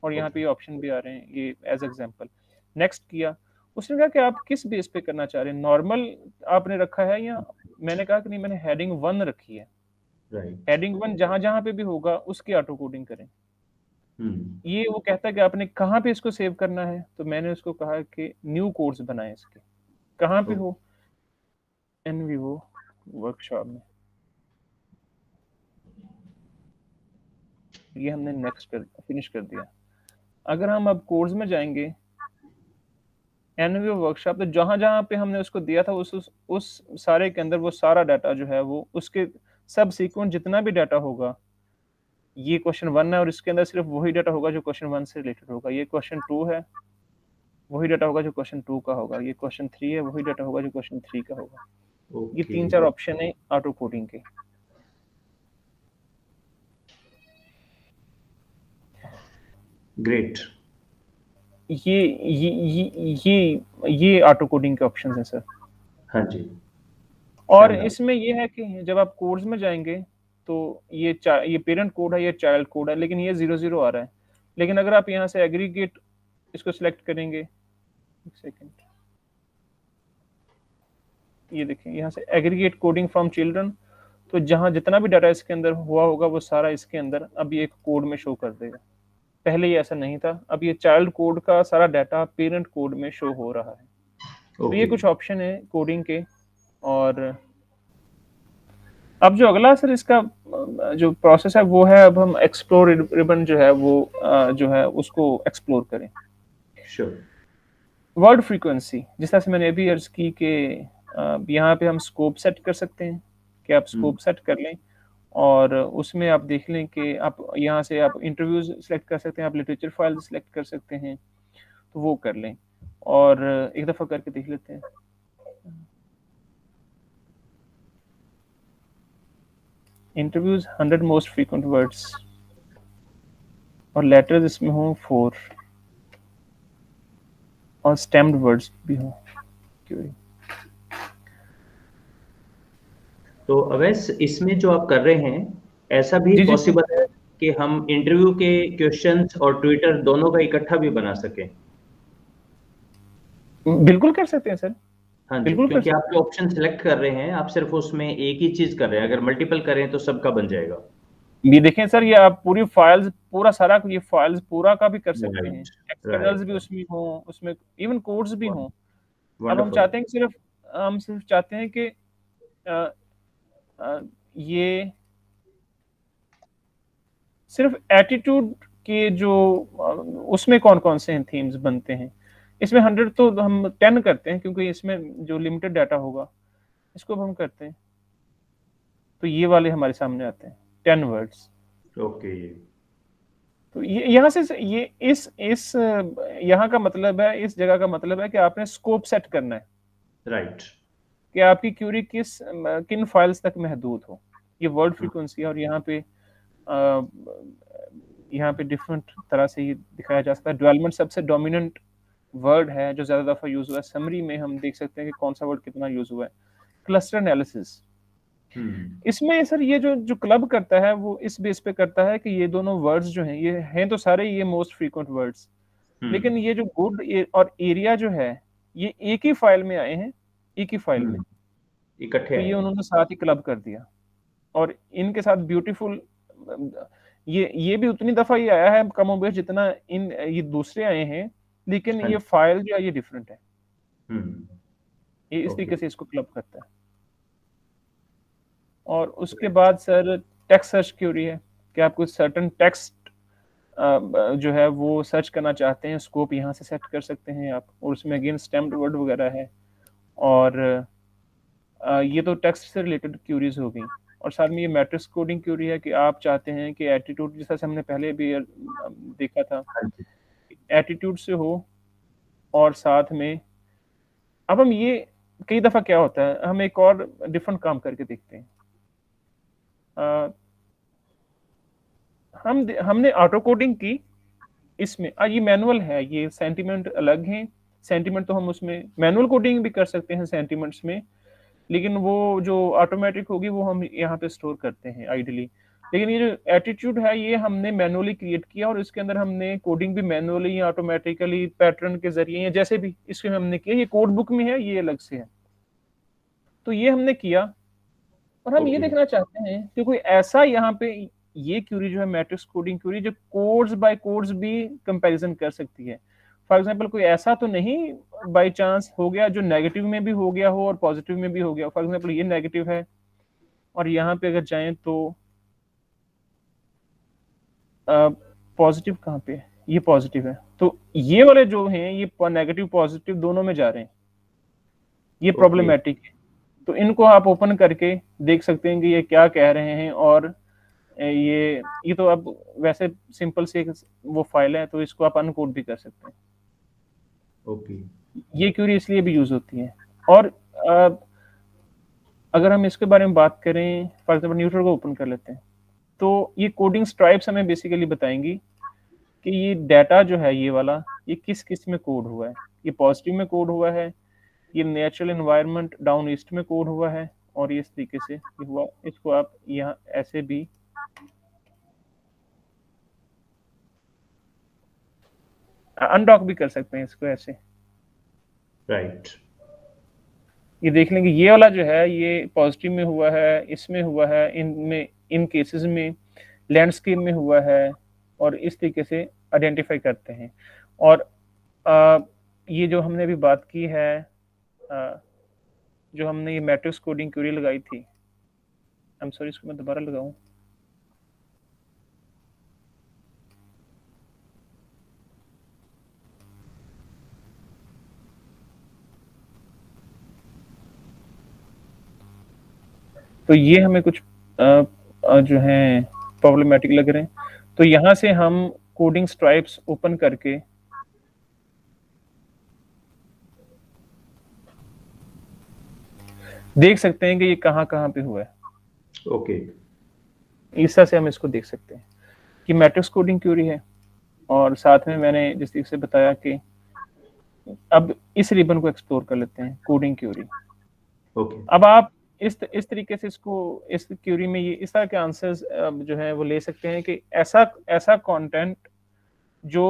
और यहाँ पे ये ऑप्शन भी आ रहे हैं, ये एज एग्जांपल। नेक्स्ट किया, उसने कहा कि आप किस बेस पे करना चाह रहे हैं, नॉर्मल आपने रखा है, या मैंने कहा कि नहीं मैंने हेडिंग 1 रखी है, राइट। हेडिंग 1 जहां पे भी होगा उसकी ऑटो कोडिंग करें। ये वो कहता है कि आपने कहाँ पे इसको सेव करना है, तो मैंने उसको कहा कि न्यू कोर्स बनाए इसके, कहाँ पे हो, NVivo वर्कशॉप में। ये हमने नेक्स्ट फिनिश कर दिया। अगर हम अब कोर्स में जाएंगे NVivo वर्कशॉप, तो जहां पे हमने उसको दिया था उस सारे के अंदर वो सारा डाटा जो है वो उसके सब सीक्वेंस जितना भी डाटा होगा, ये क्वेश्चन 1 है और इसके अंदर सिर्फ वही डाटा होगा जो क्वेश्चन 1 से रिलेटेड होगा। ये क्वेश्चन 2 है, वही डाटा होगा जो क्वेश्चन 2 का होगा। ये क्वेश्चन 3 है, वही डाटा होगा जो क्वेश्चन 3 का होगा। ये 3-4 ऑप्शन है ऑटो कोडिंग के। ग्रेट। ये ऑटो कोडिंग के ऑप्शंस हैं सर। हाँ जी। और इसमें ये है कि जब आप कोर्स में जाएंगे तो ये पेरेंट कोड है, ये चाइल्ड कोड है, लेकिन ये 0 आ रहा है। लेकिन अगर आप यहाँ से एग्रीगेट इसको सिलेक्ट करेंगे, एक सेकेंड, ये देखें यहाँ से एग्रीगेट कोडिंग फ्रॉम चिल्ड्रन, तो जहाँ जितना भी डाटा इसके अंदर हुआ होगा वो सारा इसके अंदर अब ये एक कोड में शो कर देगा। पहले ये ऐसा नहीं था, अब ये चाइल्ड कोड का सारा डाटा पेरेंट कोड में शो हो रहा है। तो ये कुछ ऑप्शन है कोडिंग के। और अब जो अगला सर इसका जो प्रोसेस है वो है, अब हम एक्सप्लोर रिबन जो है वो जो है उसको एक्सप्लोर करें। श्योर। वर्ड फ्रीक्वेंसी, जिस तरह से मैंने अभी अर्ज की कि यहाँ पे हम स्कोप सेट कर सकते हैं कि आप स्कोप सेट कर लें, और उसमें आप देख लें कि आप यहाँ से आप इंटरव्यूज सेलेक्ट कर सकते हैं, आप लिटरेचर फाइल सेलेक्ट कर सकते हैं, तो वो कर लें और एक दफ़ा करके देख लेते हैं। इंटरव्यूज 100 मोस्ट फ्रीक्वेंट वर्ड्स, और लेटर्स इसमें हों 4, और स्टेम्ड वर्ड्स भी हों। तो अवैस इसमें जो आप कर रहे हैं, ऐसा भी पॉसिबल है कि हम इंटरव्यू के क्वेश्चंस और ट्विटर दोनों का इकट्ठा भी बना सकें? बिल्कुल कर सकते हैं सर। हाँ जी, क्योंकि आप जो ऑप्शन सिलेक्ट कर रहे हैं आप सिर्फ उसमें एक ही चीज कर रहे हैं, अगर मल्टीपल करें तो सबका बन जाएगा। ये देखें सर, ये आप पूरी फाइल्स पूरा सारा ये फाइल्स पूरा का भी कर सकते हैं, एक्सटर्नल्स भी उसमें हो, उसमें इवन कोड्स भी हों। अब हम चाहते हैं कि हम सिर्फ चाहते हैं कि ये सिर्फ एटीट्यूड के जो उसमें कौन कौन से थीम्स बनते हैं, इसमें 100 तो हम 10 करते हैं क्योंकि इसमें जो लिमिटेड डाटा होगा इसको हम करते हैं, तो ये वाले हमारे सामने आते हैं 10 वर्ड्स। ओके। तो ये यहाँ से ये इस यहाँ का मतलब है, इस जगह का मतलब है कि आपने स्कोप सेट करना है, राइट, कि आपकी क्यूरी किन फाइल्स तक महदूद हो। ये वर्ड फ्रीक्वेंसी है, और यहाँ पे डिफरेंट तरह से ये दिखाया जा सकता है। डेवलपमेंट सबसे डोमिनेंट वर्ड है जो ज्यादा दफा यूज हुआ है। समरी में हम देख सकते हैं कि कौन सा वर्ड कितना यूज हुआ है। क्लस्टर एनालिसिस, इसमें सर ये जो क्लब करता है वो इस बेस पे करता है कि ये दोनों वर्ड्स जो हैं ये हैं तो सारे ये मोस्ट फ्रीक्वेंट वर्ड्स, लेकिन ये जो गुड और एरिया जो है ये एक ही फाइल में आए हैं, एक ही फाइल में इकट्ठे तो ये उन्होंने साथ ही क्लब कर दिया। और इनके साथ ब्यूटीफुल ये भी उतनी दफा ये आया है कम और बेश जितना ये दूसरे आए हैं, लेकिन ये फाइल जो है ये डिफरेंट है। ये इस तरीके से इसको क्लब करता है। और उसके बाद सर टेक्स्ट सर्च क्वेरी है कि आप कुछ सर्टेन टेक्स्ट जो है वो सर्च करना चाहते हैं, स्कोप यहाँ से सेट कर सकते हैं आप, और उसमें अगेन स्टेम्ड वर्ड वगैरह है। और ये तो टेक्स्ट से रिलेटेड क्यूरीज हो गई। और साथ में ये मैट्रिक्स कोडिंग क्यूरी है कि आप चाहते हैं कि एटीट्यूड, जैसा हमने पहले भी देखा था, एटीट्यूड से हो, और साथ में अब हम ये कई दफा क्या होता है हम एक और डिफरेंट काम करके देखते हैं। हमने ऑटो कोडिंग की इसमें, ये मैनुअल है, ये सेंटिमेंट अलग है। सेंटिमेंट तो हम उसमें मैनुअल कोडिंग भी कर सकते हैं सेंटिमेंट्स में, लेकिन वो जो ऑटोमेटिक होगी वो हम यहाँ पे स्टोर करते हैं आइडियली। लेकिन ये जो एटीट्यूड है ये हमने मैनुअली क्रिएट किया, और इसके अंदर हमने कोडिंग भी मैनुअली या ऑटोमेटिकली पैटर्न के जरिए या जैसे भी इसमें हमने किया। ये कोड बुक में है, ये अलग से है, तो ये हमने किया। और हम ये देखना चाहते हैं कि कोई ऐसा यहाँ पे ये क्यूरी जो है मैट्रिक्स कोडिंग क्यूरी जो कोड्स बाय कोड्स भी कंपैरिजन कर सकती है। फॉर एग्जांपल कोई ऐसा तो नहीं बाय चांस हो गया जो नेगेटिव में भी हो गया हो और पॉजिटिव में भी हो गया। फॉर एग्जांपल ये नेगेटिव है और यहाँ पे अगर जाएं तो पॉजिटिव कहाँ पे है, ये पॉजिटिव है, तो ये वाले जो हैं ये नेगेटिव पॉजिटिव दोनों में जा रहे हैं, ये प्रॉब्लमेटिक है। तो इनको आप ओपन करके देख सकते हैं कि ये क्या कह रहे हैं। और ये तो अब वैसे सिंपल से वो फाइल है, तो इसको आप अनकोड भी कर सकते हैं। ये क्यूरी इसलिए भी यूज होती है। और अगर हम इसके बारे में बात करें, फॉर एग्जांपल न्यूट्रल को ओपन कर लेते हैं, तो ये कोडिंग स्ट्राइप्स हमें बेसिकली बताएंगी कि ये डाटा जो है ये वाला ये किस किस में कोड हुआ है। ये पॉजिटिव में कोड हुआ है, ये नेचुरल एनवायरनमेंट डाउन ईस्ट में कोड हुआ है, और ये इस तरीके से हुआ। इसको आप यहाँ ऐसे भी अनडॉक भी कर सकते हैं इसको ऐसे, राइट। ये देख लेंगे ये वाला जो है ये पॉजिटिव में हुआ है, इसमें हुआ है, इनमें इन केसेस में लैंडस्केप में हुआ है, और इस तरीके से आइडेंटिफाई करते हैं। और ये जो हमने अभी बात की है, जो हमने ये मैट्रिक्स कोडिंग क्वेरी लगाई थी, आई एम सॉरी इसको मैं दोबारा लगाऊं, तो ये हमें कुछ जो है प्रॉब्लमेटिक लग रहे हैं। तो यहाँ से हम कोडिंग स्ट्राइप्स ओपन करके देख सकते हैं कि ये कहाँ पे हुआ है। इस तरह से हम इसको देख सकते हैं कि मैट्रिक्स कोडिंग क्वेरी है, और साथ में मैंने जिस तरीके से बताया कि अब इस रिबन को एक्सप्लोर कर लेते हैं, कोडिंग क्वेरी। अब आप इस तरीके से इसको इस क्वेरी में ये इस तरह के आंसर्स जो है वो ले सकते हैं कि ऐसा कंटेंट जो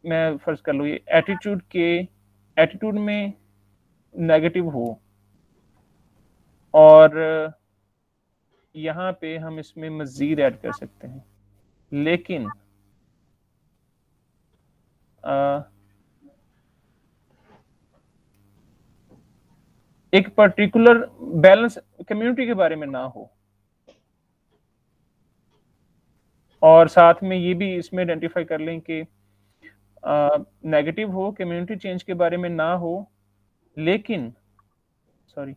मैं फर्ज कर लूँ ये एटीट्यूड में नेगेटिव हो, और यहाँ पे हम इसमें मजीद ऐड कर सकते हैं, लेकिन एक पर्टिकुलर बैलेंस कम्युनिटी के बारे में ना हो, और साथ में ये भी इसमें आइडेंटिफाई कर लें कि नेगेटिव हो, कम्युनिटी चेंज के बारे में ना हो, लेकिन सॉरी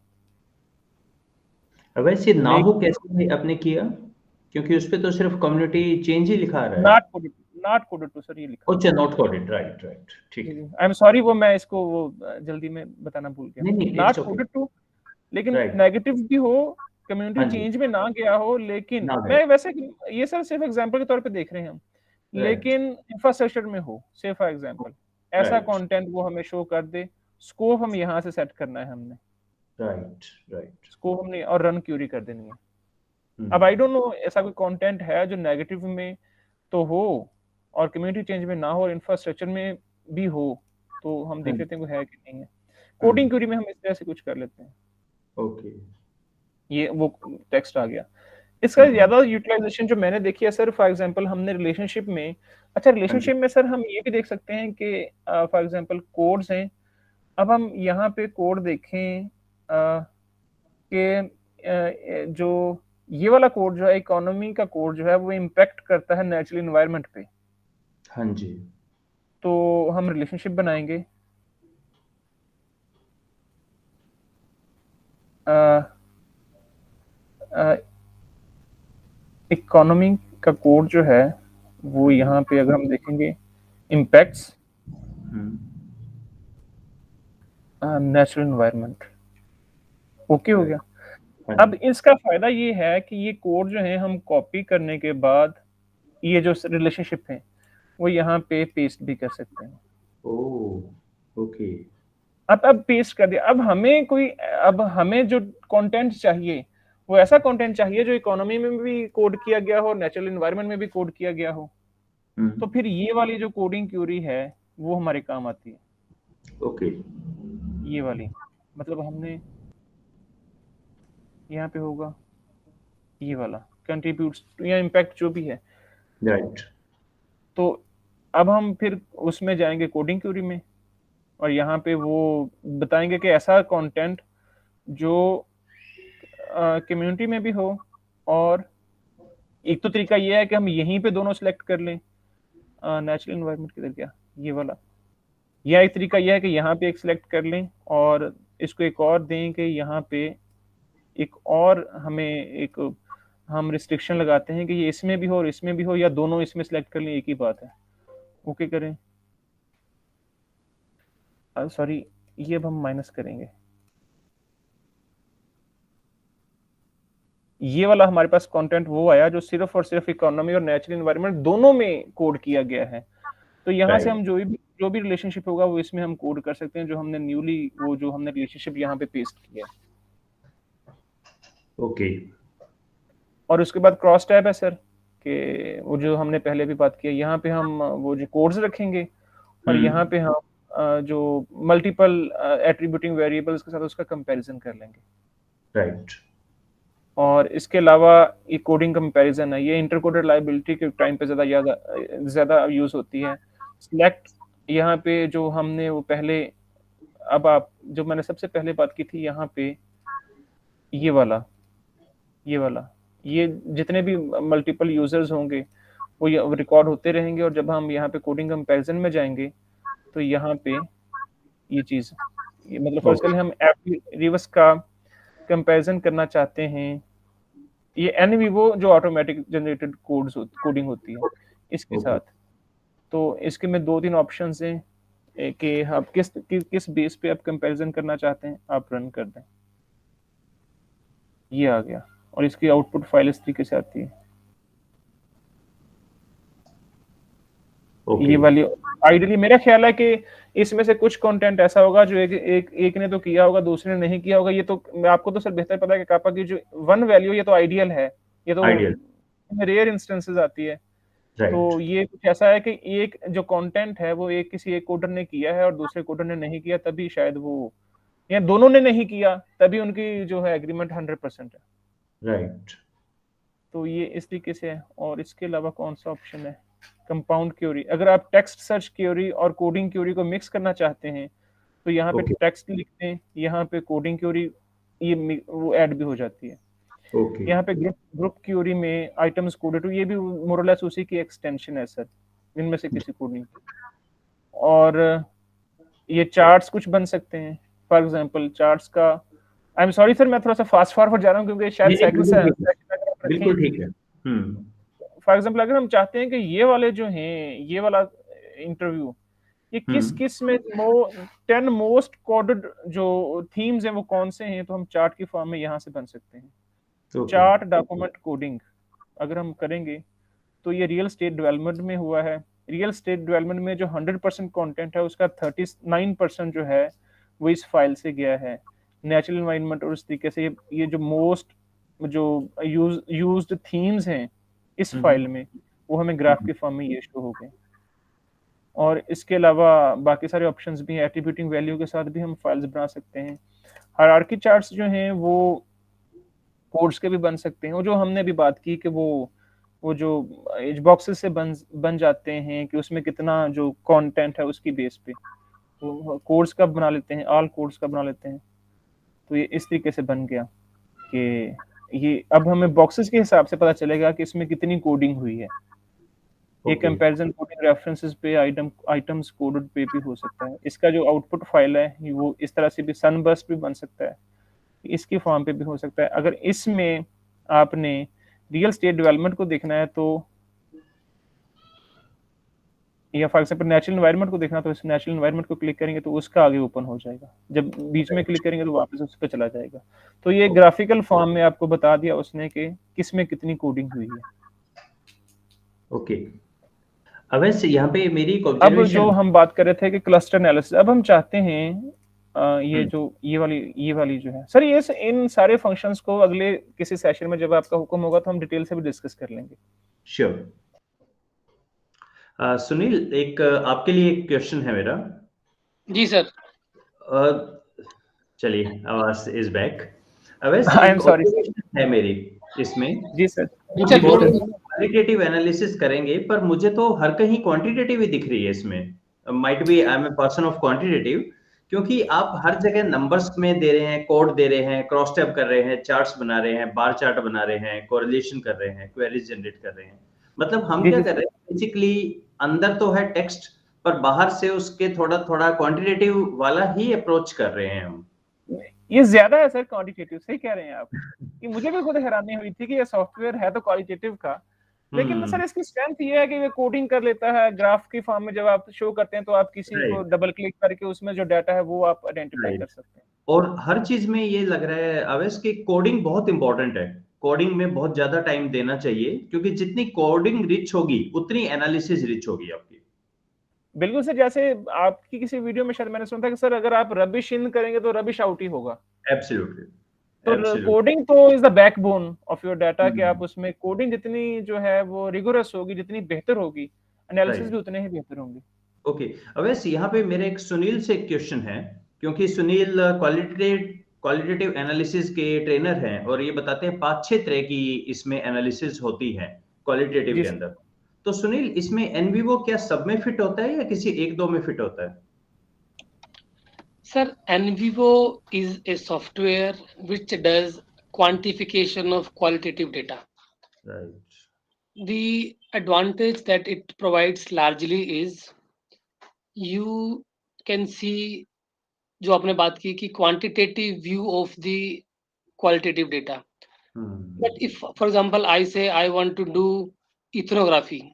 वैसे ना हो कैसे आपने किया, क्योंकि उस पे तो सिर्फ कम्युनिटी चेंज ही लिखा रहा है। नॉट कोडेड टू सर, ये लिखा। अच्छा, नॉट कोडेड, राइट, ठीक है। आई एम सॉरी, वो मैं इसको वो जल्दी में बताना भूल गया। नॉट कोडेड टू, लेकिन नेगेटिव भी हो, कम्युनिटी चेंज में ना गया हो, लेकिन मैं वैसे ये सर सिर्फ एग्जांपल के तौर पे देख रहे हैं हम, लेकिन इंफ्रास्ट्रक्चर में हो, से फॉर एग्जांपल ऐसा कंटेंट वो हमें शो कर दे। स्कोप हम यहाँ से सेट करना है हमने, राइट इसको हमने और रन क्यूरी कर देनी है। हम्म, अब आई डोंट नो ऐसा कोई कंटेंट है जो नेगेटिव में तो हो और कम्युनिटी चेंज में ना हो और इंफ्रास्ट्रक्चर में भी हो, तो हम देख लेते हैं वो है कि नहीं है। कोडिंग क्यूरी में हम इस तरह से कुछ कर लेते हैं। ओके ये वो टेक्स्ट आ गया। इसका ज्यादा यूटिलाइजेशन जो मैंने देखी है सर, फॉर एग्जांपल हमने रिलेशनशिप में, अच्छा रिलेशनशिप में सर हम ये भी देख सकते हैं कि फॉर एग्जांपल कोड्स हैं। अब हम यहाँ पे कोड देखें कि जो ये वाला कोड जो है इकोनॉमी का कोड जो है वो इम्पैक्ट करता है नेचुरल इन्वायरमेंट पे। हाँ जी तो हम रिलेशनशिप बनाएंगे इकोनॉमी का कोड जो है वो यहाँ पे अगर हम देखेंगे इम्पैक्ट्स नेचुरल इन्वायरमेंट, ओके हो गया। अब इसका फायदा ये है कि ये कोड जो है हम कॉपी करने के बाद ये जो रिलेशनशिप है वो यहाँ पे पेस्ट भी कर सकते हैं। ओके अब पेस्ट कर दिया। अब हमें जो कंटेंट चाहिए वो ऐसा कंटेंट चाहिए जो इकोनॉमी में भी कोड किया गया हो, नेचुरल इन्वायरमेंट में भी कोड किया गया हो। तो फिर ये वाली जो कोडिंग क्यूरी है वो हमारे काम आती है। ओके ये वाली मतलब हमने यहाँ पे होगा ये वाला कंट्रीब्यूट्स या इम्पैक्ट जो भी है। राइट तो अब हम फिर उसमें जाएंगे कोडिंग क्यूरी में और यहाँ पे वो बताएंगे कि ऐसा कंटेंट जो कम्युनिटी में भी हो। और एक तो तरीका ये है कि हम यहीं पे दोनों सेलेक्ट कर लें, नेचुरल एनवायरनमेंट किधर गया ये वाला, या एक तरीका यह है कि यहाँ पे एक सिलेक्ट कर लें और इसको एक और दें कि यहाँ पे एक और हम रिस्ट्रिक्शन लगाते हैं कि ये इसमें भी हो और इसमें भी हो, या दोनों इसमें सिलेक्ट कर लें, एक ही बात है। ओके करें, सॉरी ये अब हम माइनस करेंगे। ये वाला हमारे पास कंटेंट वो आया जो सिर्फ और सिर्फ इकोनॉमी और नेचुरल एनवायरनमेंट दोनों में कोड किया गया है। तो यहाँ से हम जो भी रिलेशनशिप होगा वो इसमें हम कोड कर सकते हैं, जो हमने रिलेशनशिप यहाँ पे पेस्ट किया है। ओके और उसके बाद क्रॉस टैब है सर, कि वो जो हमने पहले भी बात किया, यहाँ पे हम वो जो कोड्स रखेंगे और यहाँ पे हम जो मल्टीपल एट्रीब्यूटिंग वेरिएबल्स के साथ उसका कंपैरिजन कर लेंगे। राइट और इसके अलावा ये कोडिंग कंपैरिजन है, ये इंटरकोडेड लायबिलिटी के टाइम पे ज़्यादा यूज होती है। सिलेक्ट यहाँ पे जो हमने वो पहले जो मैंने सबसे पहले बात की थी, यहाँ पे ये वाला ये जितने भी मल्टीपल यूजर्स होंगे वो रिकॉर्ड होते रहेंगे। और जब हम यहाँ पे कोडिंग कंपैरिजन में जाएंगे तो यहाँ पे ये चीज़ मतलब फर्स्ट हम रिवर्स का कंपैरिजन करना चाहते हैं, ये NVivo जो ऑटोमेटिक जनरेटेड कोडिंग होती है इसके साथ। तो इसके में 2-3 ऑप्शंस हैं कि आप किस बेस पे आप कंपैरिजन करना चाहते हैं, आप रन कर दें। ये आ गया और इसकी आउटपुट फाइल इस तरीके से आती है। ये वाली आइडियली मेरा ख्याल है कि इसमें से कुछ कंटेंट ऐसा होगा जो एक ने तो किया होगा, दूसरे ने नहीं किया होगा। ये तो आपको तो सर बेहतर पता है कि कापा की जो 1 वैल्यू ये तो आइडियल है, ये तो रेयर इंस्टेंसेस आती है। तो ये कुछ ऐसा है कि एक जो कंटेंट है वो किसी एक कोडर ने किया है और दूसरे कोडर ने नहीं किया, तभी शायद वो, या दोनों ने नहीं किया तभी उनकी जो है एग्रीमेंट 100% है। राइट तो ये इस तरीके से है। और इसके अलावा कौन सा ऑप्शन है, कंपाउंड क्यूरी। अगर आप टेक्स्ट सर्च क्यूरी और कोडिंग क्यूरी को मिक्स करना चाहते हैं तो यहाँ पे टेक्स्ट लिखते हैं, यहाँ पे कोडिंग क्यूरी वो ऐड भी हो जाती है। यहाँ पे ग्रुप क्यूरी में आइटम्स कोडेड, ये भी मोरलेस उसी की एक्सटेंशन है सर, इनमें से किसी कोडिंग। और ये चार्ट्स कुछ बन सकते हैं, फॉर एग्जांपल चार्ट्स का, आई एम सॉरी सर मैं थोड़ा सा फास्ट फॉरवर्ड जा रहा हूँ क्योंकि शायद बिल्कुल ठीक है। फॉर एग्जांपल अगर हम चाहते हैं कि ये वाले जो हैं, ये वाला इंटरव्यू ये किस में 10 मोस्ट कोडेड जो थीम्स हैं वो कौन से हैं, तो हम चार्ट की फॉर्म में यहाँ से बन सकते हैं। चार्ट डॉक्यूमेंट कोडिंग अगर हम करेंगे तो ये रियल स्टेट डेवलपमेंट में हुआ है। रियल स्टेट डेवलपमेंट में जो 100% कंटेंट है उसका 39% जो है वो इस फाइल से गया है। नेचुरल एनवायरनमेंट और इस तरीके से ये जो मोस्ट जो यूज्ड थीम्स हैं इस फाइल में वो हमें ग्राफ के फॉर्म में ये शो हो गए। और इसके अलावा बाकी सारे ऑप्शंस भी हैं, एट्रीब्यूटिंग वैल्यू के साथ भी हम फाइल्स बना सकते हैं। हायरार्की चार्ट्स जो हैं वो कोड्स के भी बन सकते हैं, और जो हमने अभी बात की कि वो जो एज बॉक्सेस से बन जाते हैं कि उसमें कितना जो कंटेंट है उसकी बेस पे तो कोड्स का बना लेते हैं, ऑल कोड्स का बना लेते हैं। तो ये इस तरीके से बन गया कि ये अब हमें बॉक्सेस के हिसाब से पता चलेगा कि इसमें कितनी कोडिंग हुई है। ये कंपैरिजन कोडिंग रेफरेंसेस पे आइटम्स कोडेड पे भी हो सकता है। इसका जो आउटपुट फाइल है वो इस तरह से भी सनबर्स्ट भी बन सकता है, इसकी फॉर्म पे भी हो सकता है। अगर इसमें आपने रियल स्टेट डेवलपमेंट को देखना है तो या फॉर एग्जांपल नेचुरल एनवायरनमेंट को देखना तो इस नेचुरल एनवायरनमेंट को क्लिक करेंगे तो उसका आगे ओपन हो जाएगा, जब बीच में क्लिक करेंगे तो वापस उस पर चला जाएगा। तो ये ग्राफिकल फॉर्म में आपको बता दिया उसने कि किस में कितनी कोडिंग हुई है। ओके, अब वैसे यहाँ पे मेरी एक अब ऑब्जर्वेशन, जो हम बात कर रहे थे कि क्लस्टर एनालिसिस, अब हम चाहते हैं ये जो ये वाली जो है सर, ये इन सारे फंक्शंस को अगले किसी सेशन में जब आपका हुक्म होगा तो हम डिटेल से भी डिस्कस कर लेंगे। श्योर। सुनील, एक आपके लिए एक क्वेश्चन है मेरा। जी सर। चलिए, आवाज इज बैक। वैसे आई एम एक सॉरी ऑब्जर्वेशन है मेरी इसमें। जी सर। क्वालिटेटिव एनालिसिस करेंगे पर मुझे तो हर कहीं क्वांटिटेटिव ही दिख रही है इसमें। Might be I am a person of quantitative, क्योंकि आप हर जगह नंबर्स में दे रहे हैं, कोड दे रहे हैं, क्रॉस टैब कर रहे हैं, चार्ट्स बना रहे हैं, बार चार्ट बना रहे हैं, कोरिलेशन कर रहे हैं, क्वेरीज जनरेट कर रहे हैं। मतलब हम क्या कर रहे हैं, बेसिकली अंदर तो है टेक्स्ट पर बाहर से उसके थोड़ा थोड़ा क्वांटिटेटिव वाला ही अप्रोच कर रहे हैं हम। ये ज्यादा है सर क्वांटिटेटिव, सही कह रहे हैं आप। कि मुझे भी खुद हैरानी हुई थी कि ये सॉफ्टवेयर है तो क्वालिटेटिव का, लेकिन सर इसकी स्ट्रेंथ ये है कि ये कोडिंग कर लेता है ग्राफ की फॉर्म में। जब आप शो करते हैं तो आप किसी को डबल क्लिक करके उसमें जो डाटा है वो आप आइडेंटिफाई कर सकते हैं। और हर चीज में ये लग रहा है अवैस की कोडिंग बहुत इंपॉर्टेंट है। कोडिंग में बहुत ज्यादा टाइम देना चाहिए, क्योंकि जितनी कोडिंग रिच होगी उतनी एनालिसिस रिच होगी आपकी। बिल्कुल सर, जैसे आपकी किसी वीडियो में शायद मैंने सुना था कि सर अगर आप रबिश इन करेंगे तो रबिश आउट ही होगा। एब्सोल्युटली। तो कोडिंग तो is the backbone of your data, कि आप उसमें कोडिंग जितनी जो है वो रिगोरस होगी, जितनी बेहतर होगी, एनालिसिस भी उतने ही बेहतर होंगे। ओके, अवैस यहाँ पे मेरे एक सुनील से क्वेश्चन है, क्योंकि सुनील क्वालिटेटिव एनालिसिस के ट्रेनर हैं और ये बताते हैं 5-6 तरह की इसमें एनालिसिस होती है क्वालिटेटिव के अंदर। तो सुनील, इसमें एनवीवो क्या सब में फिट होता है या किसी एक दो में फिट होता है? Sir, NVivo is a software which does quantification of qualitative data. Right. The advantage that it provides largely is you can see, जो आपने बात की कि quantitative view of the qualitative data. But if, for example, I say I want to do ethnography,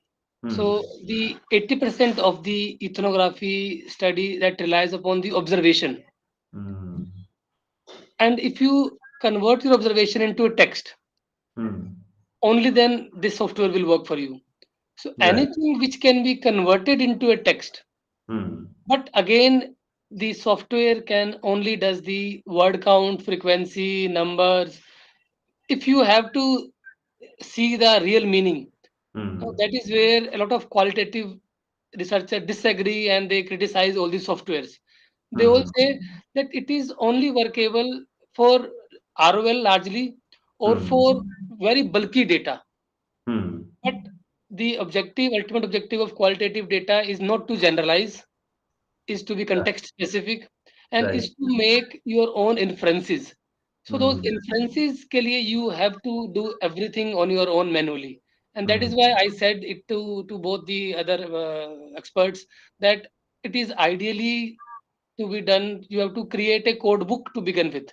so the 80% of the ethnography study that relies upon the observation. And if you convert your observation into a text, only then this software will work for you. So anything which can be converted into a text, but again the software can only does the word count, frequency, numbers. If you have to see the real meaning, that is where a lot of qualitative researchers disagree and they criticize all these softwares. They all say that it is only workable for ROL largely or for very bulky data. But the ultimate objective of qualitative data is not to generalize, is to be context specific, and is to make your own inferences. So those inferences ke liye you have to do everything on your own manually. And that is why I said it to both the other experts that it is ideally to be done. You have to create a code book to begin with.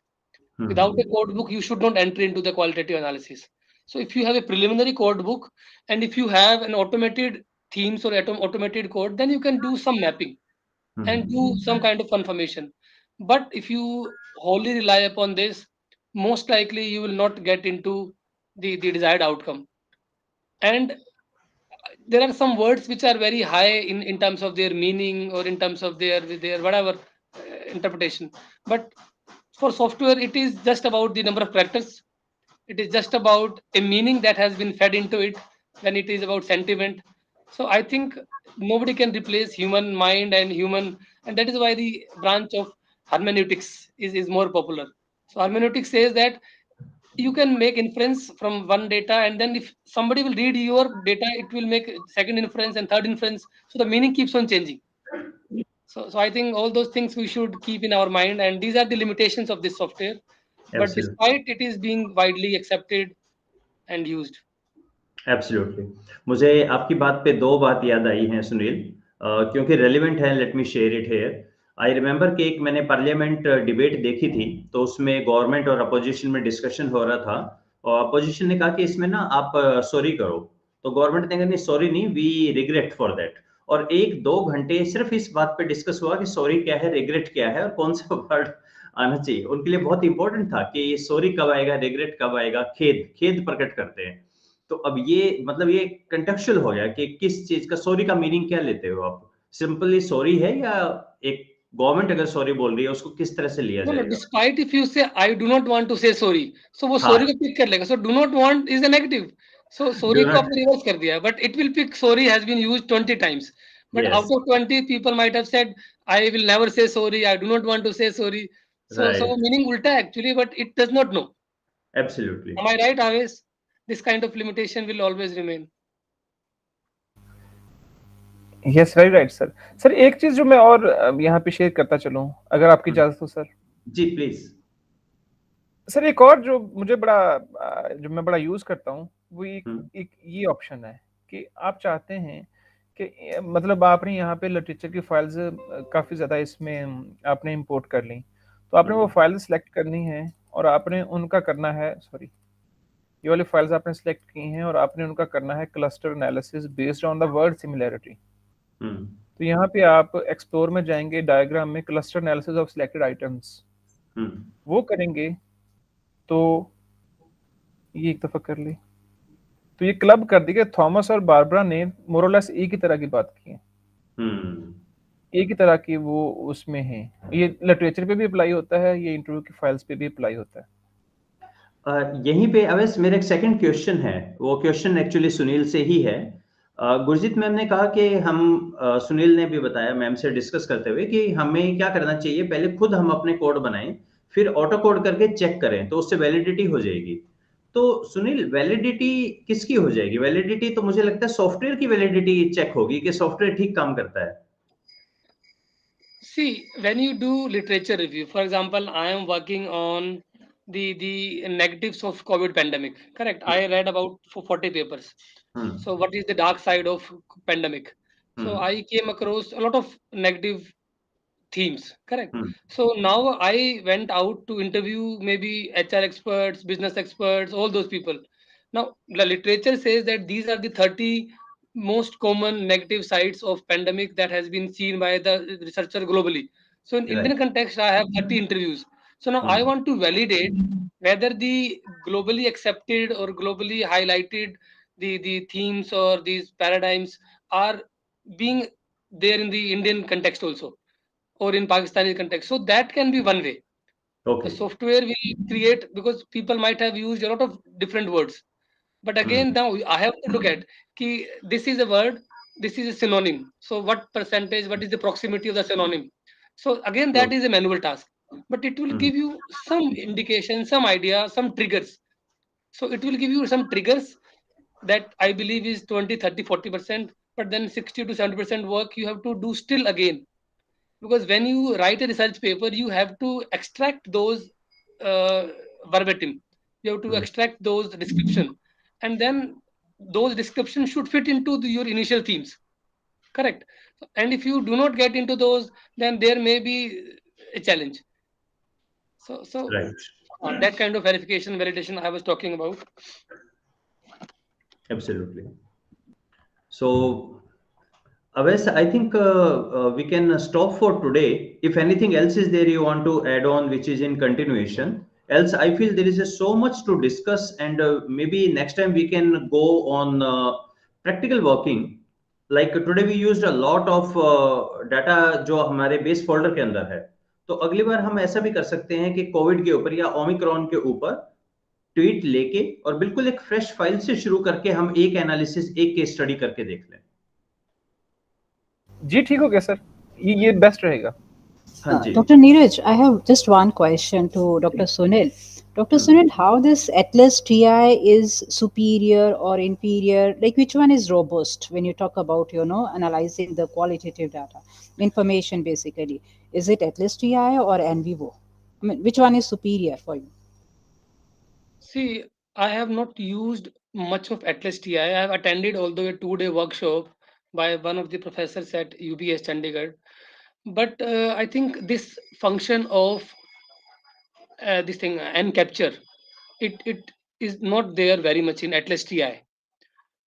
Without a code book, you should not enter into the qualitative analysis. So if you have a preliminary code book and if you have an automated themes or automated code, then you can do some mapping and do some kind of confirmation. But if you wholly rely upon this, most likely you will not get into the desired outcome. And there are some words which are very high in terms of their meaning or in terms of their whatever interpretation. But for software, it is just about the number of characters. It is just about a meaning that has been fed into it. When it is about sentiment, so I think nobody can replace human mind and human, and that is why the branch of hermeneutics is more popular. So hermeneutics says that you can make inference from one data, and then if somebody will read your data, it will make second inference and third inference, so the meaning keeps on changing. So I think all those things we should keep in our mind, and these are the limitations of this software, but Absolutely. despite it is being widely accepted and used. Absolutely. मुझे आपकी बात पे 2 बात याद आई हैं सुनील, क्योंकि relevant है, let me share it here. I remember कि एक मैंने पार्लियामेंट डिबेट देखी थी, तो उसमें गवर्नमेंट और अपोजिशन में डिस्कशन हो रहा था, और अपोजिशन ने कहा कि इसमें ना आप सॉरी करो, तो गवर्नमेंट ने कहा नहीं सॉरी नहीं, वी रिग्रेट फॉर दैट। और 1-2 घंटे सिर्फ इस बात पे डिस्कस हुआ कि सॉरी क्या है, रिग्रेट क्या है और कौन सा वर्ड आना चाहिए। उनके लिए बहुत इंपॉर्टेंट था कि सॉरी कब आएगा, रिग्रेट कब आएगा, खेद प्रकट करते हैं। तो अब ये मतलब ये कंटेक्चुअल हो गया कि किस चीज का सॉरी का मीनिंग क्या लेते हो आप? सिंपली सॉरी है, या एक गवर्नमेंट अगर सॉरी बोल रही है उसको किस तरह से लिया No, जाएगा? despite if you say I do not want to say sorry, so वो हाँ। sorry को pick कर लेगा. So do not want is a negative. So sorry Do को not- आपने reverse कर दिया, but it will pick sorry has been used 20 times. But Yes. out of 20, people might have said I will never say sorry. I do not want to say sorry. So Right. meaning ulta actually, but it does not know. Absolutely. Am I right, Aves? This kind of limitation will always remain. Yes right sir. Sir एक चीज जो मैं और यहाँ पे share करता चलूं, अगर आपकी इजाजत हो सर। Ji please. सर एक और जो मुझे जो मैं बड़ा यूज करता हूँ, वो एक ये ऑप्शन है कि आप चाहते हैं कि मतलब आपने यहाँ पे लिटरेचर की फाइल्स काफी ज्यादा इसमें आपने इंपोर्ट कर ली, तो आपने वो फाइल सेलेक्ट करनी है और आपने उनका करना है, सॉरी ये वाली फाइल्स आपने सेलेक्ट की हैं और आपने उनका करना है cluster analysis based on the word similarity. तो यहाँ पे आप एक्सप्लोर में जाएंगे, डायग्राम में cluster analysis of selected items वो करेंगे, तो ये एक दफा कर ली, तो ये क्लब कर दी कि थॉमस और बारबरा ने मोरलेस एक ही तरह की बात की है, एक ही तरह की वो उसमें है। ये लिटरेचर पे भी अप्लाई होता है, ये इंटरव्यू की फाइल्स पे भी अप्लाई होता है। यहीं पे अवैस मेरा एक सेकंड क्वेश्चन है, वो क्वेश्चन एक्चुअली सुनील से ही है। गुरजीत मैम ने कहा कि हम सुनील ने भी बताया मैम से डिस्कस करते हुए कि हमें क्या करना चाहिए, पहले खुद हम अपने कोड बनाएं, फिर ऑटो कोड करके चेक करें, तो उससे वैलिडिटी हो जाएगी। तो सुनील वैलिडिटी किसकी हो जाएगी? वैलिडिटी तो मुझे लगता है सॉफ्टवेयर की वैलिडिटी चेक होगी कि सॉफ्टवेयर ठीक काम करता है। See, when you do literature review, for example, I am working on the negatives of COVID pandemic. Correct. I read about 40 papers. So what is the dark side of pandemic? So I came across a lot of negative themes. Correct. So now I went out to interview maybe HR experts, business experts, all those people. Now the literature says that these are the 30 most common negative sides of pandemic that has been seen by the researcher globally. So in Indian context, I have 30 interviews. So now I want to validate whether the globally accepted or globally highlighted the themes or these paradigms are being there in the Indian context also, or in Pakistani context. So that can be one way. Okay. The software will create, because people might have used a lot of different words. But again, now I have to look at ki this is a word, this is a synonym. So what percentage, what is the proximity of the synonym? So again, that is a manual task. But it will give you some indication, some idea, some triggers. So it will give you some triggers that I believe is 20, 30, 40%. But then 60 to 70% work you have to do still again. Because when you write a research paper, you have to extract those verbatim. You have to extract those description, and then those descriptions should fit into your initial themes. Correct. And if you do not get into those, then there may be a challenge. So Right. That kind of verification, validation I was talking about. Absolutely. So Aves, I think we can stop for today. If anything else is there you want to add on, which is in continuation, else I feel there is so much to discuss, and maybe next time we can go on practical working. Like today we used a lot of data जो हमारे base folder के अंदर है, तो अगली बार हम ऐसा भी कर सकते हैं कि कोविड के ऊपर या ओमिक्रॉन के ऊपर ट्वीट लेके और बिल्कुल एक फ्रेश फाइल से शुरू करके हम एक एनालिसिस, एक केस स्टडी करके देख लें। जी ठीक हो गया सर, ये बेस्ट रहेगा। हाँ जी। Dr. Neeraj, I have just one question to Dr. Sunil. Dr. Sunil, how this Atlas TI is superior or inferior? Like, which one is robust when you talk about, analyzing the qualitative data, information basically? Is it Atlas TI or NVivo? I mean, which one is superior for you? See, I have not used much of Atlas TI. I have attended, although a 2-day workshop by one of the professors at UBS Chandigarh. But I think this function of this thing capture, it is not there very much in Atlas TI.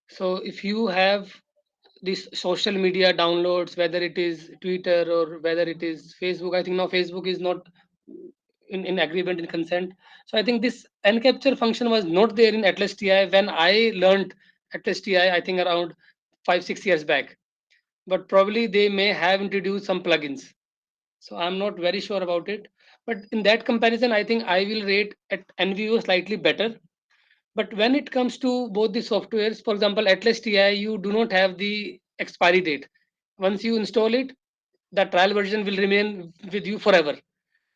So if you have this social media downloads, whether it is Twitter or whether it is Facebook, I think now Facebook is not in agreement and consent. So I think this encapture function was not there in Atlas TI when I learned Atlas TI, I think around 5-6 years back. But probably they may have introduced some plugins. So I'm not very sure about it. But in that comparison, I think I will rate at NVO slightly better. But when it comes to both the softwares, for example, Atlas TI, you do not have the expiry date. Once you install it, the trial version will remain with you forever.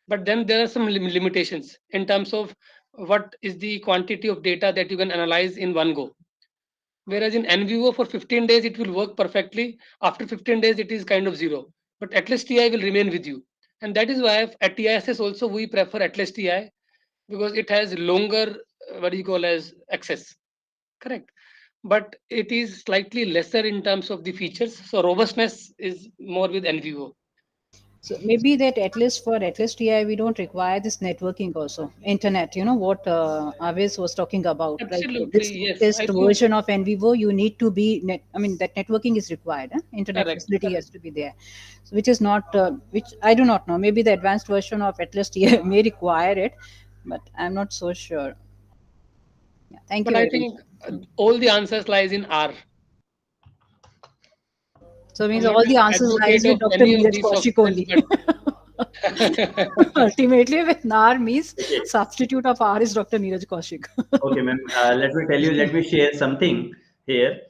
But then there are some limitations in terms of what is the quantity of data that you can analyze in one go. Whereas in NVivo for 15 days, it will work perfectly. After 15 days, it is kind of zero. But Atlas TI will remain with you. And that is why at TISS also we prefer Atlas TI because it has longer, what do you call as access. Correct. But it is slightly lesser in terms of the features. So robustness is more with NVivo. So maybe that at least for Atlas TI, we don't require this networking also. Internet, what Aves was talking about. Like Absolutely, this yes. latest I think version of NVivo, you need to be that networking is required. Internet correct. facility has to be there. So which is not, which I do not know. Maybe the advanced version of Atlas TI may require it, but I'm not so sure. Yeah, thank you But I very much. think all the answers lies in R. So it means I'm not all the an answers lies advocate with of Dr. any of Neeraj these Kaushik softwares, only. but Ultimately, with NAR means Okay. substitute of R is Dr. Neeraj Kaushik. Okay, ma'am. Let me share something here.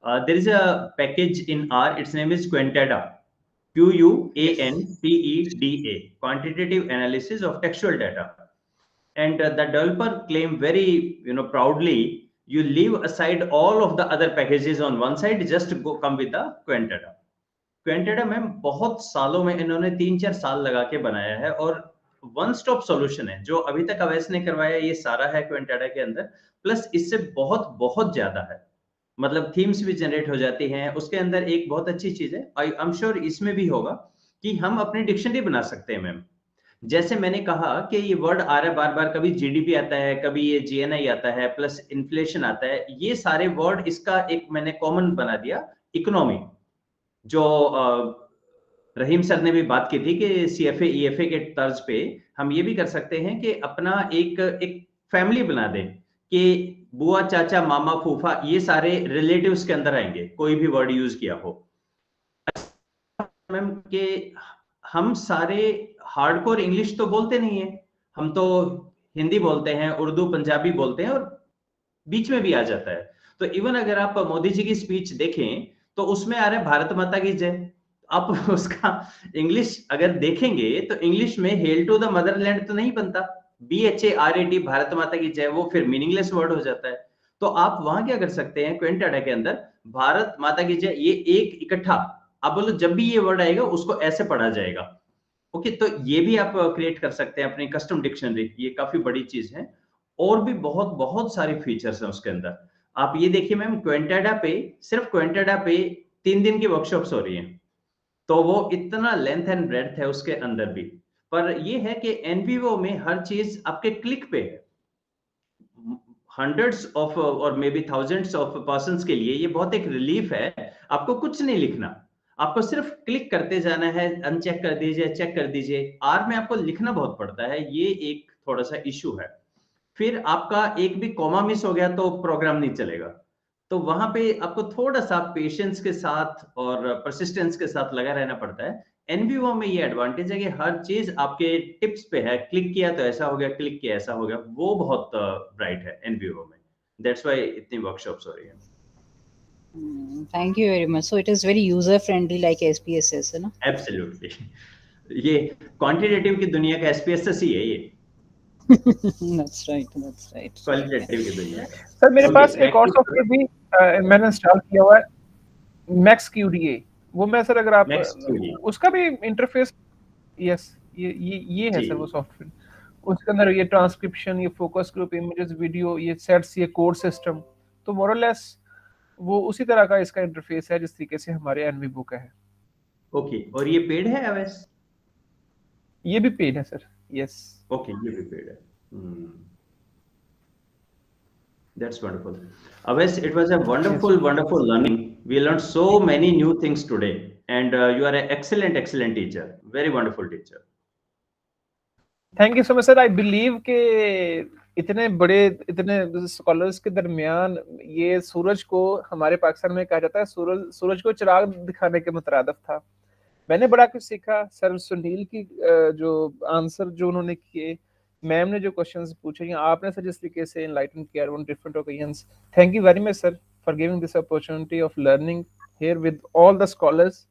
There is a package in R. Its name is Quantada. QUANTEDA. Quantitative analysis of textual data. And the developer claim very, proudly, you leave aside all of the other packages on one side, just come with the Quantada. Quantada ma'am बहुत सालों में इन्होंने 3-4 साल लगा के बनाया है और वन स्टॉप सॉल्यूशन है जो अभी तक अवैस ने करवाया ये सारा है क्वेंटेडा के अंदर प्लस इससे बहुत बहुत ज्यादा है मतलब थीम्स भी जनरेट हो जाती हैं उसके अंदर एक बहुत अच्छी चीज है आई एम श्योर इसमें भी होगा कि हम अपनी डिक्शनरी बना सकते हैं मैम जैसे मैंने कहा कि ये वर्ड आ रहा है बार बार कभी जीडीपी आता है कभी ये जीएनआई आता है प्लस इन्फ्लेशन आता है ये सारे वर्ड इसका एक मैंने कॉमन बना दिया इकोनॉमी जो रहीम सर ने भी बात की थी कि सीएफए ईएफए के तर्ज पे हम ये भी कर सकते हैं कि अपना एक फैमिली बना दें कि बुआ चाचा मामा फूफा ये सारे रिलेटिव्स के अंदर आएंगे कोई भी वर्ड यूज किया हो मैम कि हम सारे हार्डकोर इंग्लिश तो बोलते नहीं है हम तो हिंदी बोलते हैं उर्दू पंजाबी बोलते हैं और बीच में भी आ जाता है तो इवन अगर आप मोदी जी की स्पीच देखें तो उसमें आ रहा है भारत माता की जय आप उसका इंग्लिश अगर देखेंगे तो इंग्लिश में हेल टू द मदरलैंड तो नहीं बनता BHARAT भारत माता की जय वो फिर मीनिंगलेस वर्ड हो जाता है तो आप वहां क्या कर सकते हैं क्वेंटाडा के अंदर भारत माता की जय ये एक इकट्ठा आप बोलो जब भी ये वर्ड आएगा उसको ऐसे पढ़ा जाएगा ओके तो ये भी आप क्रिएट कर सकते हैं अपनी कस्टम डिक्शनरी ये काफी बड़ी चीज है और भी बहुत बहुत सारे फीचर्स हैं उसके अंदर आप ये देखिए मैम क्वेंटाडा पे सिर्फ क्वेंटाडा पे 3 दिन की वर्कशॉप्स हो रही हैं तो वो इतना लेंथ एंड ब्रेड्थ है उसके अंदर भी पर ये है कि एनवीओ में हर चीज आपके क्लिक पे है हंड्रेड्स ऑफ और may be thousands of persons के लिए ये बहुत एक रिलीफ है आपको कुछ नहीं लिखना आपको सिर्फ क्लिक करते जाना है अनचेक कर दीजिए चेक कर दीजिए आर में आपको लिखना बहुत पड़ता है ये एक थोड़ा सा इश्यू है फिर आपका एक भी कॉमा मिस हो गया तो प्रोग्राम नहीं चलेगा तो वहां पे आपको थोड़ा सा पेशेंस के साथ और परसिस्टेंस के साथ लगा रहना पड़ता है एनवीओ में ये एडवांटेज है कि हर चीज आपके टिप्स पे है, क्लिक किया तो ऐसा हो गया, क्लिक किया ऐसा हो गया, वो बहुत ब्राइट है एनवीओ में। दैट्स व्हाई इतनी वर्कशॉप्स हो रही हैं। Thank you very much. So it is very user friendly like SPSS, है ना? एब्सोल्युटली। ये क्वांटिटेटिव की दुनिया का एसपीएसएस ही है ये, That's right. That's right. Qualitative की दुनिया का। सर मेरे Okay, पास एक और back to- सॉफ्टवेयर भी मैंने इंस्टॉल किया हुआ है, मैक्स क्यूडीए। वो मैं सर अगर आप Max QDA। उसका भी इंटरफेस, यस, ये है जी। सर वो सॉफ्टवेयर। उसके अंदर ये ट्रांसक्रिप्शन, ये फोकस ग्रुप, इमेजेस, वीडियो, ये सेट्स, ये कोड सिस्टम, तो मोर और लेस वो उसी तरह का इसका इंटरफेस है जिस तरीके से हमारे एनवी बुक है। ओके, और ये पेड है अवैस? ये भी पेड है सर, यस। ओके, ये भी पेड है। That's wonderful. Awais, it was a wonderful learning. We learned so many new things today, and you are an excellent teacher. Very wonderful teacher. Thank you so much sir. I believe के इतने scholars के दरमियान ये सूरज को, हमारे पाकिस्तान में कहा जाता है सूरज को चिराग दिखाने के मुतरादिफ था। मैंने बड़ा कुछ सीखा सर। सुनील की जो आंसर जो उन्होंने किए, मैम ने जो क्वेश्चंस पूछे, या आपने सर जिस तरीके से एनलाइटन किया on different occasions, thank you very much sir for giving this opportunity of learning here with all the scholars.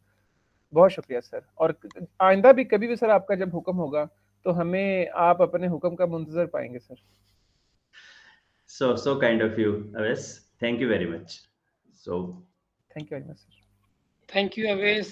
बहुत शुक्रिया सर। और आइंदा भी कभी भी सर आपका जब हुक्म होगा तो हमें आप अपने हुक्म का मुंतजर पाएंगे sir. So kind of you, Awais. Thank you very much. So thank you very much sir. Thank you, Awais.